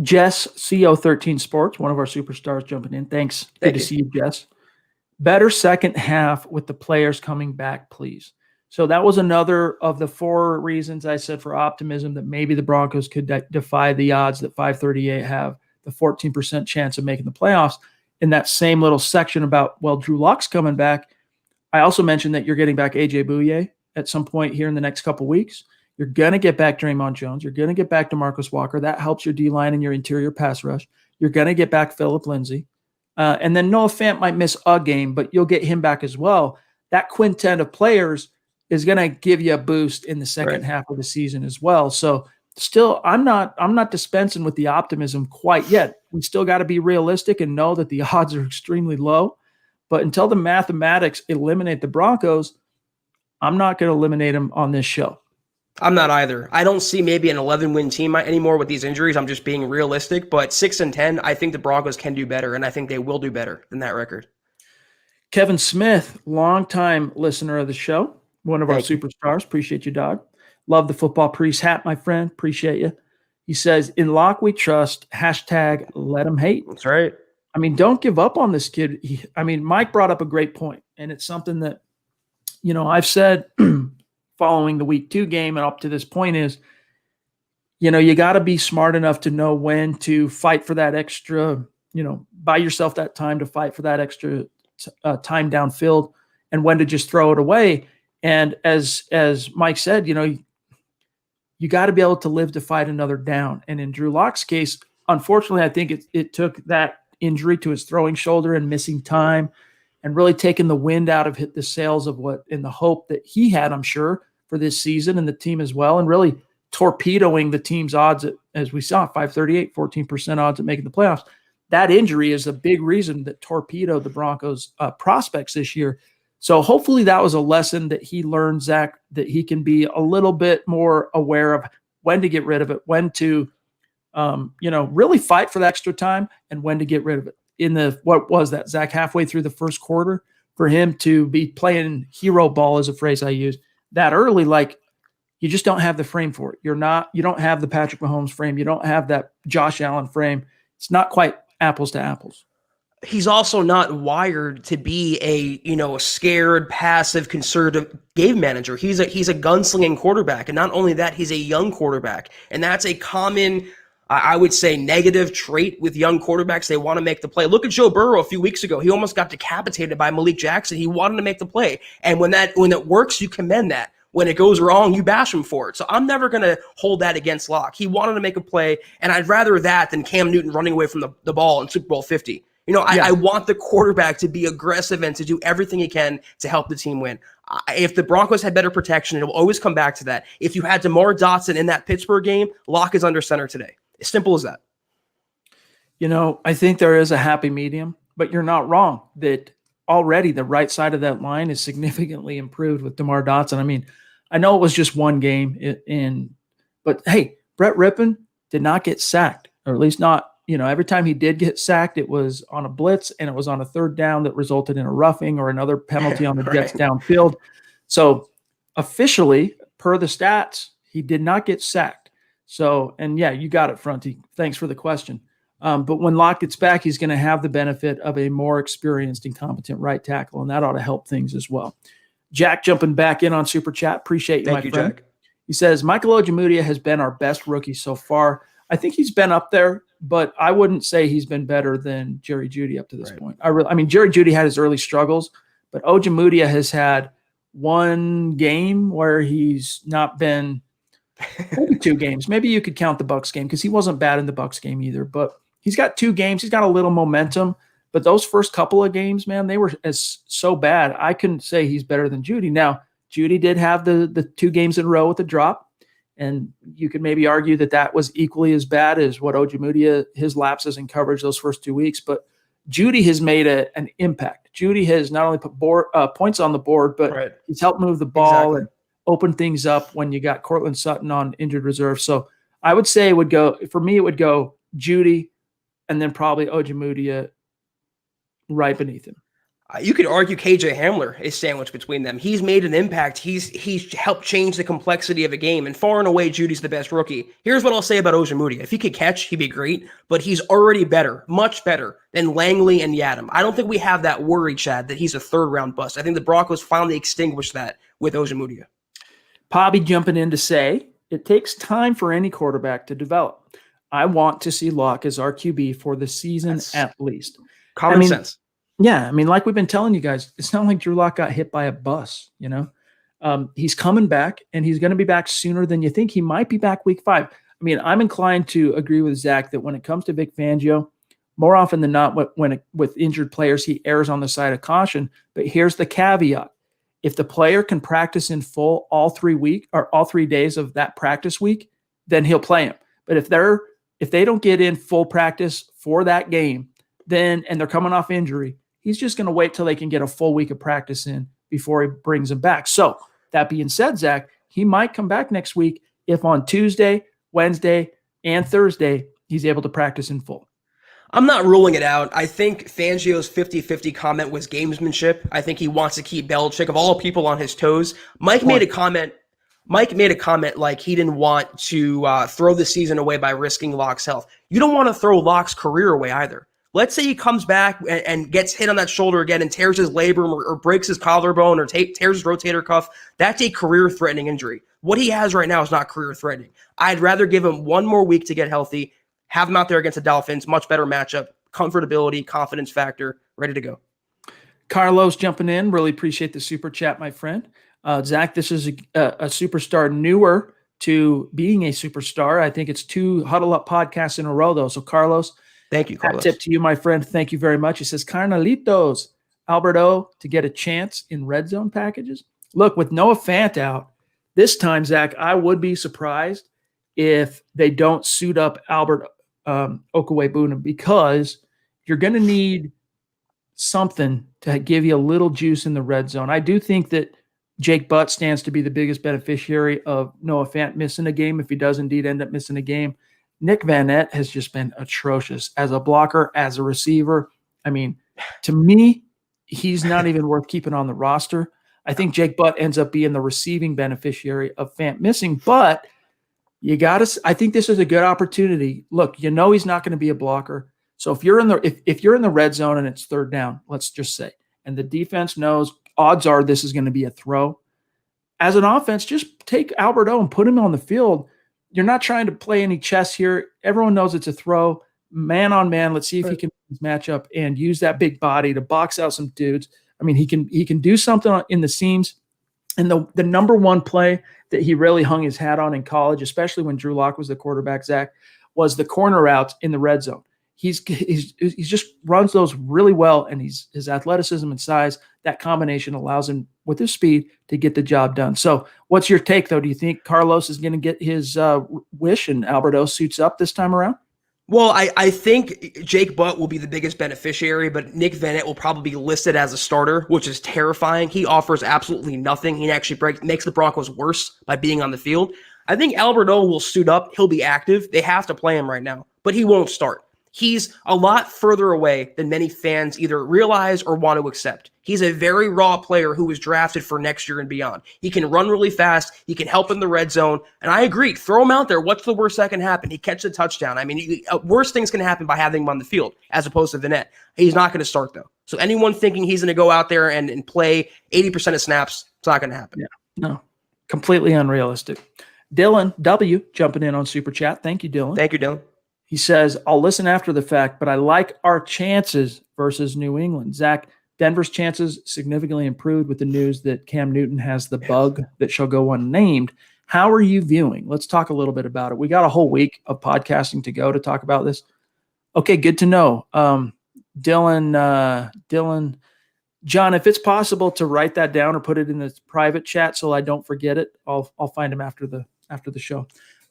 Jess, CO13 Sports, one of our superstars jumping in. Thanks. Good to see you, Jess. Better second half with the players coming back, please. So that was another of the 4 reasons I said for optimism that maybe the Broncos could defy the odds that 538 have the 14% chance of making the playoffs. In that same little section about, Drew Lock's coming back, I also mentioned that you're getting back A.J. Bouye at some point here in the next couple weeks. You're going to get back Draymond Jones. You're going to get back DeMarcus Walker. That helps your D-line and your interior pass rush. You're going to get back Phillip Lindsay. And then Noah Fant might miss a game, but you'll get him back as well. That quintet of players is going to give you a boost in the second half of the season as well. So still, I'm not dispensing with the optimism quite yet. We still got to be realistic and know that the odds are extremely low. But until the mathematics eliminate the Broncos, I'm not going to eliminate them on this show. I'm not either. I don't see maybe an 11-win team anymore with these injuries. I'm just being realistic. But 6-10, I think the Broncos can do better, and I think they will do better than that record. Kevin Smith, longtime listener of the show. One of our superstars. Appreciate you, dog. Love the football priest hat, my friend. Appreciate you. He says, in Locke we trust, # let him hate. That's right. I mean, don't give up on this kid. Mike brought up a great point, and it's something that, I've said following the week 2 game and up to this point is, you got to be smart enough to know when to fight for that extra, buy yourself that time to fight for that extra time downfield and when to just throw it away. And as Mike said, you got to be able to live to fight another down. And in Drew Lock's case, unfortunately, I think it took that injury to his throwing shoulder and missing time and really taking the wind out of the sails of what in the hope that he had, I'm sure, for this season and the team as well, and really torpedoing the team's odds as we saw, 538, 14% odds at making the playoffs. That injury is a big reason that torpedoed the Broncos' prospects this year. So hopefully that was a lesson that he learned, Zach, that he can be a little bit more aware of when to get rid of it, when to, really fight for the extra time, and when to get rid of it. What was that, Zach, halfway through the first quarter, for him to be playing hero ball is a phrase I use that early, like you just don't have the frame for it. You don't have the Patrick Mahomes frame. You don't have that Josh Allen frame. It's not quite apples to apples. He's also not wired to be a scared, passive, conservative game manager. He's a gunslinging quarterback, and not only that, he's a young quarterback, and that's a common, I would say, negative trait with young quarterbacks. They want to make the play. Look at Joe Burrow a few weeks ago. He almost got decapitated by Malik Jackson. He wanted to make the play, and when it works, you commend that. When it goes wrong, you bash him for it. So I'm never going to hold that against Locke. He wanted to make a play, and I'd rather that than Cam Newton running away from the ball in Super Bowl 50. I want the quarterback to be aggressive and to do everything he can to help the team win. If the Broncos had better protection, it will always come back to that. If you had DeMar Dotson in that Pittsburgh game, Locke is under center today. As simple as that. I think there is a happy medium, but you're not wrong that already the right side of that line is significantly improved with DeMar Dotson. I mean, I know it was just one game, but hey, Brett Rippon did not get sacked, or at least not. Every time he did get sacked, it was on a blitz, and it was on a third down that resulted in a roughing or another penalty on the Jets downfield. So officially, per the stats, he did not get sacked. So, and yeah, you got it, Fronty. Thanks for the question. But when Locke gets back, he's going to have the benefit of a more experienced and competent right tackle, and that ought to help things as well. Jack jumping back in on Super Chat. Appreciate you, Thank my you, friend. Jack. He says, Michael Ojemudia has been our best rookie so far. I think he's been up there, but I wouldn't say he's been better than Jerry Jeudy up to this point. Jerry Jeudy had his early struggles, but Ojemudia has had one game where he's not been, maybe 2 games. Maybe you could count the Bucs game because he wasn't bad in the Bucs game either, but he's got 2 games. He's got a little momentum, but those first couple of games, man, they were so bad. I couldn't say he's better than Jeudy. Now, Jeudy did have the 2 games in a row with the drop. And you could maybe argue that was equally as bad as what Ojemudia, his lapses in coverage those first 2 weeks. But Jeudy has made an impact. Jeudy has not only put points on the board, but he's helped move the ball and open things up when you got Cortland Sutton on injured reserve. So I would say it would go Jeudy and then probably Ojemudia right beneath him. You could argue KJ Hamler is sandwiched between them. He's made an impact. He's helped change the complexity of a game, and far and away, Judy's the best rookie. Here's what I'll say about Ojemudia. If he could catch, he'd be great, but he's already better, much better than Langley and Yadam. I don't think we have that worry, Chad, that he's a third-round bust. I think the Broncos finally extinguished that with Ojemudia. Pobby jumping in to say, it takes time for any quarterback to develop. I want to see Locke as our QB for the season at least. Common sense. Yeah, like we've been telling you guys, it's not like Drew Lock got hit by a bus, He's coming back, and he's going to be back sooner than you think. He might be back week 5. I'm inclined to agree with Zach that when it comes to Vic Fangio, more often than not, with injured players, he errs on the side of caution. But here's the caveat. If the player can practice in full all 3 days of that practice week, then he'll play him. But if they don't get in full practice for that game, and they're coming off injury, he's just going to wait till they can get a full week of practice in before he brings them back. So that being said, Zach, he might come back next week if on Tuesday, Wednesday, and Thursday, he's able to practice in full. I'm not ruling it out. I think Fangio's 50-50 comment was gamesmanship. I think he wants to keep Belichick, of all people, on his toes. Mike made a comment like he didn't want to throw the season away by risking Locke's health. You don't want to throw Locke's career away either. Let's say he comes back and gets hit on that shoulder again and tears his labrum or breaks his collarbone or tears his rotator cuff. That's a career-threatening injury. What he has right now is not career-threatening. I'd rather give him one more week to get healthy, have him out there against the Dolphins, much better matchup, comfortability, confidence factor, ready to go. Carlos jumping in. Really appreciate the super chat, my friend. Zach, this is a superstar newer to being a superstar. I think it's 2 Huddle Up podcasts in a row, though. So, Carlos, thank you, Carlos. Tip to you, my friend. Thank you very much. He says, Carnalitos, Alberto to get a chance in red zone packages? Look, with Noah Fant out this time, Zach, I would be surprised if they don't suit up Albert Okwuegbunam, because you're going to need something to give you a little juice in the red zone. I do think that Jake Butt stands to be the biggest beneficiary of Noah Fant missing a game, if he does indeed end up missing a game. Nick Van Nett has just been atrocious as a blocker, as a receiver. I mean, to me, he's not even worth keeping on the roster. I think Jake Butt ends up being the receiving beneficiary of Fant missing, but you got to. I think this is a good opportunity. Look, he's not going to be a blocker. So if you're in the red zone and it's third down, let's just say, and the defense knows odds are this is going to be a throw, as an offense, just take Alberto and put him on the field. You're not trying to play any chess here. Everyone knows it's a throw, man on man. Let's see if he can match up and use that big body to box out some dudes. I mean, he can do something in the seams. And the number one play that he really hung his hat on in college, especially when Drew Lock was the quarterback, Zach, was the corner routes in the red zone. He just runs those really well, and his athleticism and size, that combination allows him with his speed to get the job done. So what's your take, though? Do you think Carlos is going to get his wish and Alberto suits up this time around? Well, I think Jake Butt will be the biggest beneficiary, but Nick Van Nett will probably be listed as a starter, which is terrifying. He offers absolutely nothing. He actually makes the Broncos worse by being on the field. I think Alberto will suit up. He'll be active. They have to play him right now, but he won't start. He's a lot further away than many fans either realize or want to accept. He's a very raw player who was drafted for next year and beyond. He can run really fast. He can help in the red zone. And I agree, throw him out there. What's the worst that can happen? He catches a touchdown. I mean, worst things can happen by having him on the field as opposed to Vanette. He's not going to start, though. So anyone thinking he's going to go out there and play 80% of snaps, it's not going to happen. Yeah, no, completely unrealistic. Dylan W. jumping in on Super Chat. Thank you, Dylan. Thank you, Dylan. He says, I'll listen after the fact, but I like our chances versus New England. Zach, Denver's chances significantly improved with the news that Cam Newton has the bug that shall go unnamed. How are you viewing? Let's talk a little bit about it. We got a whole week of podcasting to go to talk about this. Okay, good to know. Dylan, John, if it's possible to write that down or put it in the private chat so I don't forget it, I'll find him after the show.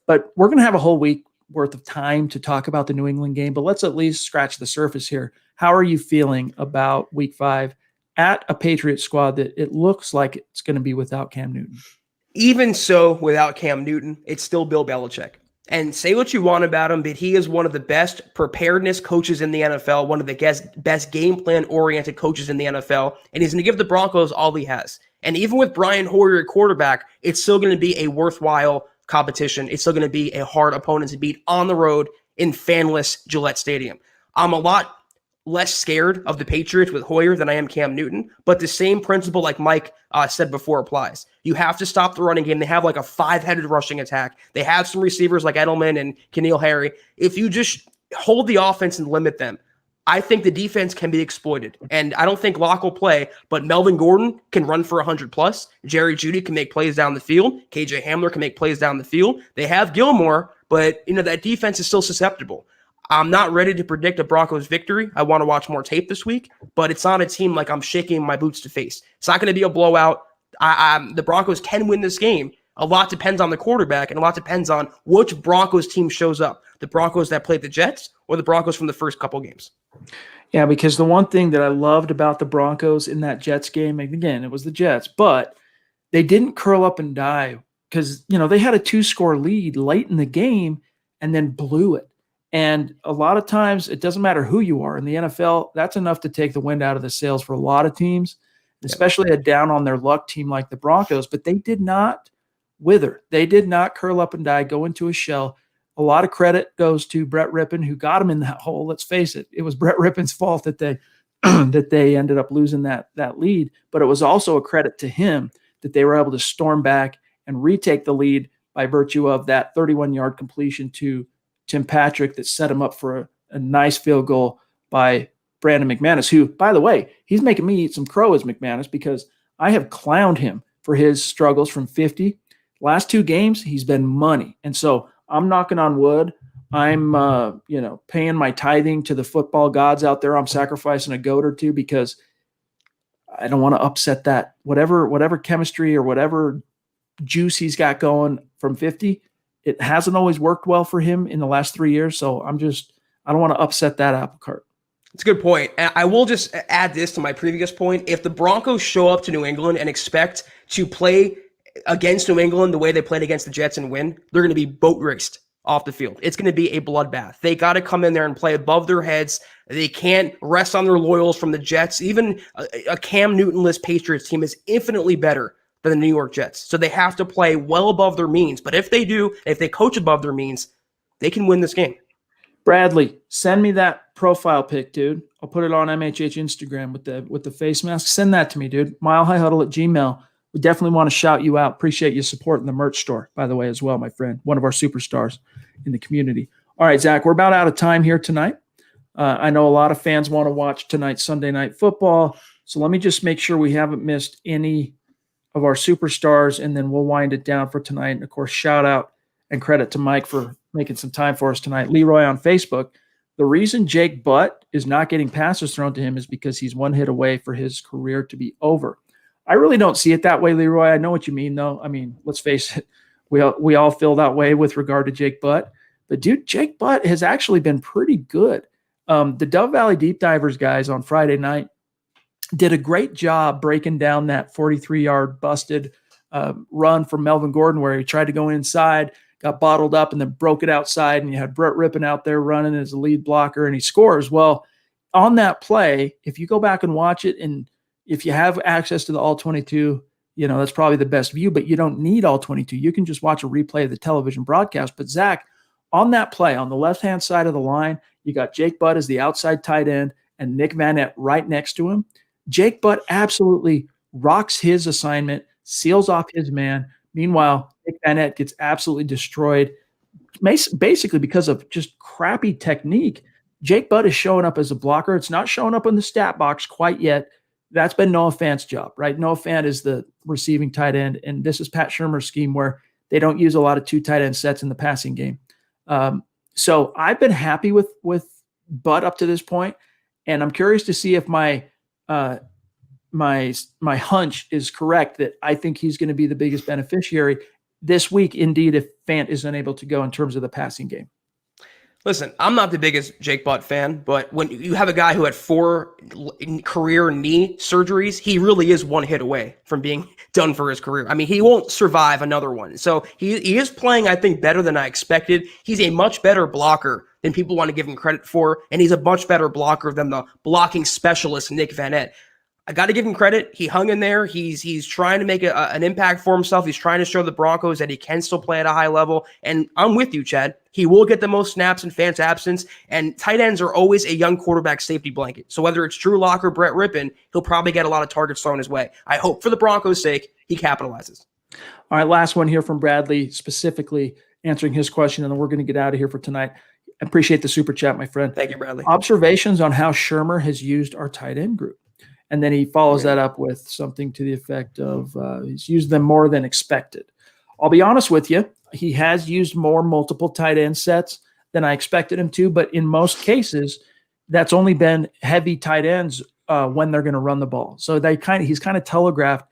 But we're going to have a whole week worth of time to talk about the New England game, but let's at least scratch the surface here. How are you feeling about week 5 at a Patriots squad that it looks like it's going to be without Cam Newton? Even so, without Cam Newton, it's still Bill Belichick. And say what you want about him, but he is one of the best preparedness coaches in the NFL, one of the best game plan-oriented coaches in the NFL, and he's going to give the Broncos all he has. And even with Brian Hoyer at quarterback, it's still going to be a worthwhile competition. It's still going to be a hard opponent to beat on the road in fanless Gillette Stadium. I'm a lot less scared of the Patriots with Hoyer than I am Cam Newton, but the same principle, like Mike said before, applies. You have to stop the running game. They have like a 5-headed rushing attack. They have some receivers like Edelman and Keneal Harry. If you just hold the offense and limit them, I think the defense can be exploited. And I don't think Locke will play, but Melvin Gordon can run for 100+. Jerry Jeudy can make plays down the field. KJ Hamler can make plays down the field. They have Gilmore, but that defense is still susceptible. I'm not ready to predict a Broncos victory. I want to watch more tape this week, but it's not a team like I'm shaking my boots to face. It's not going to be a blowout. The Broncos can win this game. A lot depends on the quarterback, and a lot depends on which Broncos team shows up. The Broncos that played the Jets or the Broncos from the first couple games. Yeah, because the one thing that I loved about the Broncos in that Jets game, and again, it was the Jets, but they didn't curl up and die because, they had a 2-score lead late in the game and then blew it. And a lot of times it doesn't matter who you are in the NFL. That's enough to take the wind out of the sails for a lot of teams, especially a down on their luck team like the Broncos, but they did not wither. They did not curl up and die, go into a shell. A lot of credit goes to Brett Rippon, who got him in that hole. Let's face it. It was Brett Rippon's fault that they that they ended up losing that lead, but it was also a credit to him that they were able to storm back and retake the lead by virtue of that 31-yard completion to Tim Patrick that set him up for a nice field goal by Brandon McManus, who, by the way, he's making me eat some crow as McManus because I have clowned him for his struggles from 50. Last 2 games, he's been money. And so I'm knocking on wood. I'm, paying my tithing to the football gods out there. I'm sacrificing a goat or two because I don't want to upset that. Whatever chemistry or whatever juice he's got going from 50, it hasn't always worked well for him in the last 3 years. So I don't want to upset that apple cart. It's a good point. And I will just add this to my previous point. If the Broncos show up to New England and expect to play against New England the way they played against the Jets and win, they're going to be boat raced off the field. It's going to be a bloodbath. They got to come in there and play above their heads. They can't rest on their laurels from the Jets. Even a Cam Newton-less Patriots team is infinitely better than the New York Jets. So they have to play well above their means. But if they do, if they coach above their means, they can win this game. Bradley, send me that profile pic, dude. I'll put it on MHH Instagram with the face mask. Send that to me, dude. milehighhuddle@gmail.com. We definitely want to shout you out. Appreciate you supporting the merch store, by the way, as well, my friend. One of our superstars in the community. All right, Zach, we're about out of time here tonight. I know a lot of fans want to watch tonight's Sunday Night Football. So let me just make sure we haven't missed any of our superstars, and then we'll wind it down for tonight. And, of course, shout out and credit to Mike for making some time for us tonight. Leroy on Facebook. The reason Jake Butt is not getting passes thrown to him is because he's one hit away for his career to be over. I really don't see it that way, Leroy. I know what you mean, though. I mean, let's face it. We all feel that way with regard to Jake Butt. But, dude, Jake Butt has actually been pretty good. The Dove Valley Deep Divers guys on Friday night did a great job breaking down that 43-yard busted run from Melvin Gordon where he tried to go inside, got bottled up, and then broke it outside, and you had Brett Rippon out there running as a lead blocker, and he scores. Well, on that play, if you go back and watch it, and if you have access to the All-22, that's probably the best view, but you don't need All-22. You can just watch a replay of the television broadcast. But, Zach, on that play, on the left-hand side of the line, you got Jake Butt as the outside tight end and Nick Vanette right next to him. Jake Butt absolutely rocks his assignment, seals off his man. Meanwhile, Nick Vanette gets absolutely destroyed, basically because of just crappy technique. Jake Butt is showing up as a blocker. It's not showing up in the stat box quite yet. That's been Noah Fant's job, right? Noah Fant is the receiving tight end, and this is Pat Shurmur's scheme where they don't use a lot of two tight end sets in the passing game. So I've been happy with Butt up to this point, and I'm curious to see if my hunch is correct that I think he's going to be the biggest beneficiary this week, indeed, if Fant is unable to go in terms of the passing game. Listen, I'm not the biggest Jake Butt fan, but when you have a guy who had 4 career knee surgeries, he really is one hit away from being done for his career. I mean, he won't survive another one. So he is playing, I think, better than I expected. He's a much better blocker than people want to give him credit for, and he's a much better blocker than the blocking specialist Nick Vanette. I got to give him credit. He hung in there. He's trying to make an impact for himself. He's trying to show the Broncos that he can still play at a high level. And I'm with you, Chad. He will get the most snaps in Fant's absence. And tight ends are always a young quarterback safety blanket. So whether it's Drew Lock or Brett Rippon, he'll probably get a lot of targets thrown his way. I hope for the Broncos' sake, he capitalizes. All right, last one here from Bradley, specifically answering his question, and then we're going to get out of here for tonight. I appreciate the super chat, my friend. Thank you, Bradley. Observations on how Shurmur has used our tight end group. And then he follows that up with something to the effect of he's used them more than expected. I'll be honest with you. He has used more multiple tight end sets than I expected him to. But in most cases, that's only been heavy tight ends when they're going to run the ball. So he's kind of telegraphed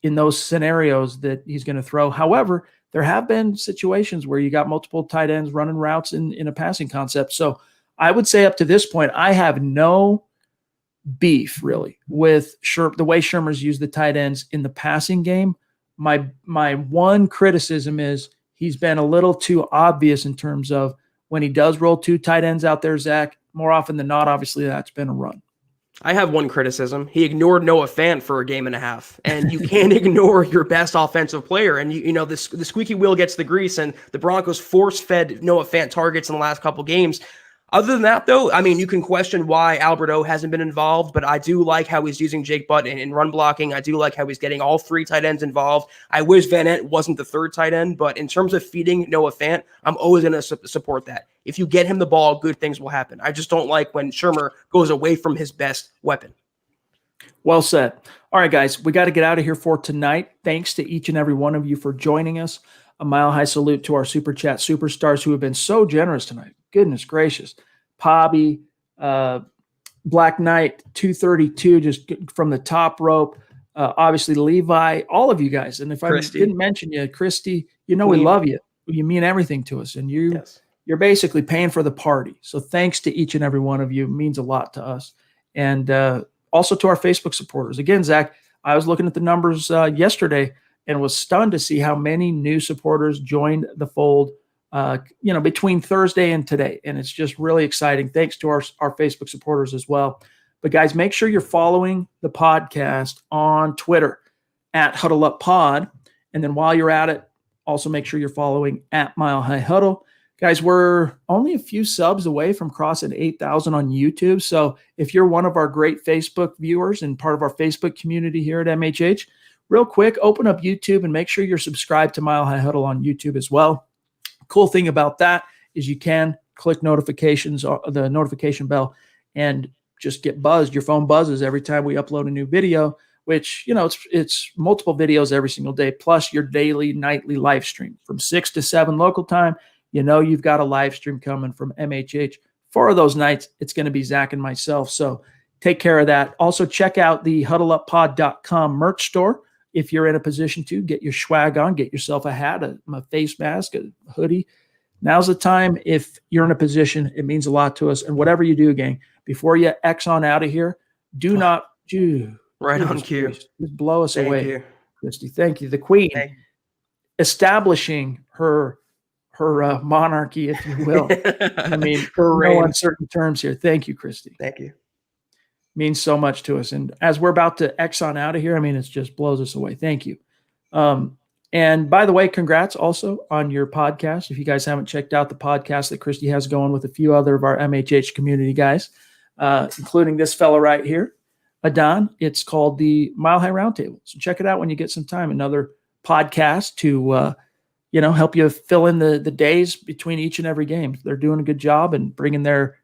in those scenarios that he's going to throw. However, there have been situations where you got multiple tight ends running routes in a passing concept. So I would say up to this point, I have no beef really with the way Shurmur's used the tight ends in the passing game. My one criticism is he's been a little too obvious in terms of when he does roll 2 tight ends out there, Zach, more often than not, obviously that's been a run. I have one criticism. He ignored Noah Fant for a game and a half, and you can't ignore your best offensive player. And the squeaky wheel gets the grease, and the Broncos force-fed Noah Fant targets in the last couple games. Other than that, though, I mean, you can question why Albert O hasn't been involved, but I do like how he's using Jake Butt in run blocking. I do like how he's getting all 3 tight ends involved. I wish Vanette wasn't the 3rd tight end, but in terms of feeding Noah Fant, I'm always going to support that. If you get him the ball, good things will happen. I just don't like when Shurmur goes away from his best weapon. Well said. All right, guys, we got to get out of here for tonight. Thanks to each and every one of you for joining us. A mile-high salute to our Super Chat superstars who have been so generous tonight. Goodness gracious. Pobby, Black Knight 232, just from the top rope. Obviously, Levi, all of you guys. And if Christy. I didn't mention you, Christy, we love you. You mean everything to us. And you're basically paying for the party. So thanks to each and every one of you. It means a lot to us. And also to our Facebook supporters. Again, Zach, I was looking at the numbers yesterday and was stunned to see how many new supporters joined the fold between Thursday and today. And it's just really exciting. Thanks to our Facebook supporters as well. But guys, make sure you're following the podcast on Twitter at Huddle Up Pod. And then while you're at it, also make sure you're following at Mile High Huddle. Guys, we're only a few subs away from crossing 8,000 on YouTube. So if you're one of our great Facebook viewers and part of our Facebook community here at MHH, real quick, open up YouTube and make sure you're subscribed to Mile High Huddle on YouTube as well. Cool thing about that is you can click notifications, the notification bell, and just get buzzed. Your phone buzzes every time we upload a new video, which, it's multiple videos every single day, plus your daily, nightly live stream from 6 to 7 local time. You've got a live stream coming from MHH. 4 of those nights, it's going to be Zach and myself. So take care of that. Also, check out the huddleuppod.com merch store. If you're in a position to get your swag on, get yourself a hat, a face mask, a hoodie. Now's the time. If you're in a position, it means a lot to us. And whatever you do, gang, before you X on out of here, do not do. Right on cue. Just blow us away. Thank you. Christy. Thank you. The Queen establishing her monarchy, if you will. I mean, no uncertain terms here. Thank you, Christy. Thank you. Means so much to us. And as we're about to X on out of here, it just blows us away. Thank you. And by the way, congrats also on your podcast. If you guys haven't checked out the podcast that Christy has going with a few other of our MHH community guys, including this fella right here, Adon, it's called the Mile High Roundtable. So check it out when you get some time. Another podcast to, help you fill in the days between each and every game. They're doing a good job and bringing their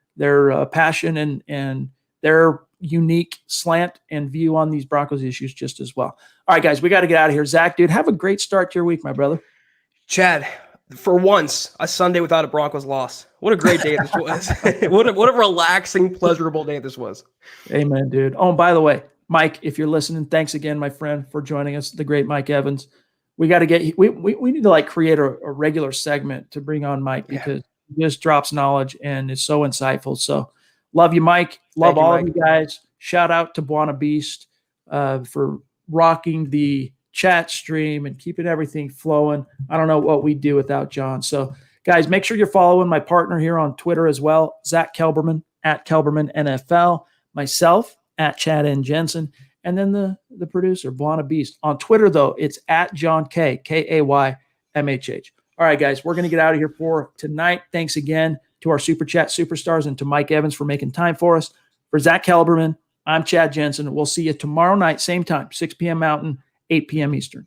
passion and their unique slant and view on these Broncos issues just as well. All right, guys, we got to get out of here. Zach, dude, have a great start to your week, my brother. Chad, for once, a Sunday without a Broncos loss. What a great day this was. What a relaxing, pleasurable day this was. Amen, dude. Oh, and by the way, Mike, if you're listening, thanks again, my friend, for joining us, the great Mike Evans. We got to we need to create a regular segment to bring on Mike because he just drops knowledge and is so insightful. So love you, Mike. Love all of you guys. Shout out to Buona Beast for rocking the chat stream and keeping everything flowing. I don't know what we'd do without John. So guys, make sure you're following my partner here on Twitter as well, Zack Kelberman at Kelberman NFL, myself at Chad and Jensen, and then the producer, Buona Beast. On Twitter, though, it's at John K, KAYMHH. All right, guys, we're going to get out of here for tonight. Thanks again to our Super Chat superstars and to Mike Evans for making time for us. For Zack Kelberman, I'm Chad Jensen. We'll see you tomorrow night, same time, 6 p.m. Mountain, 8 p.m. Eastern.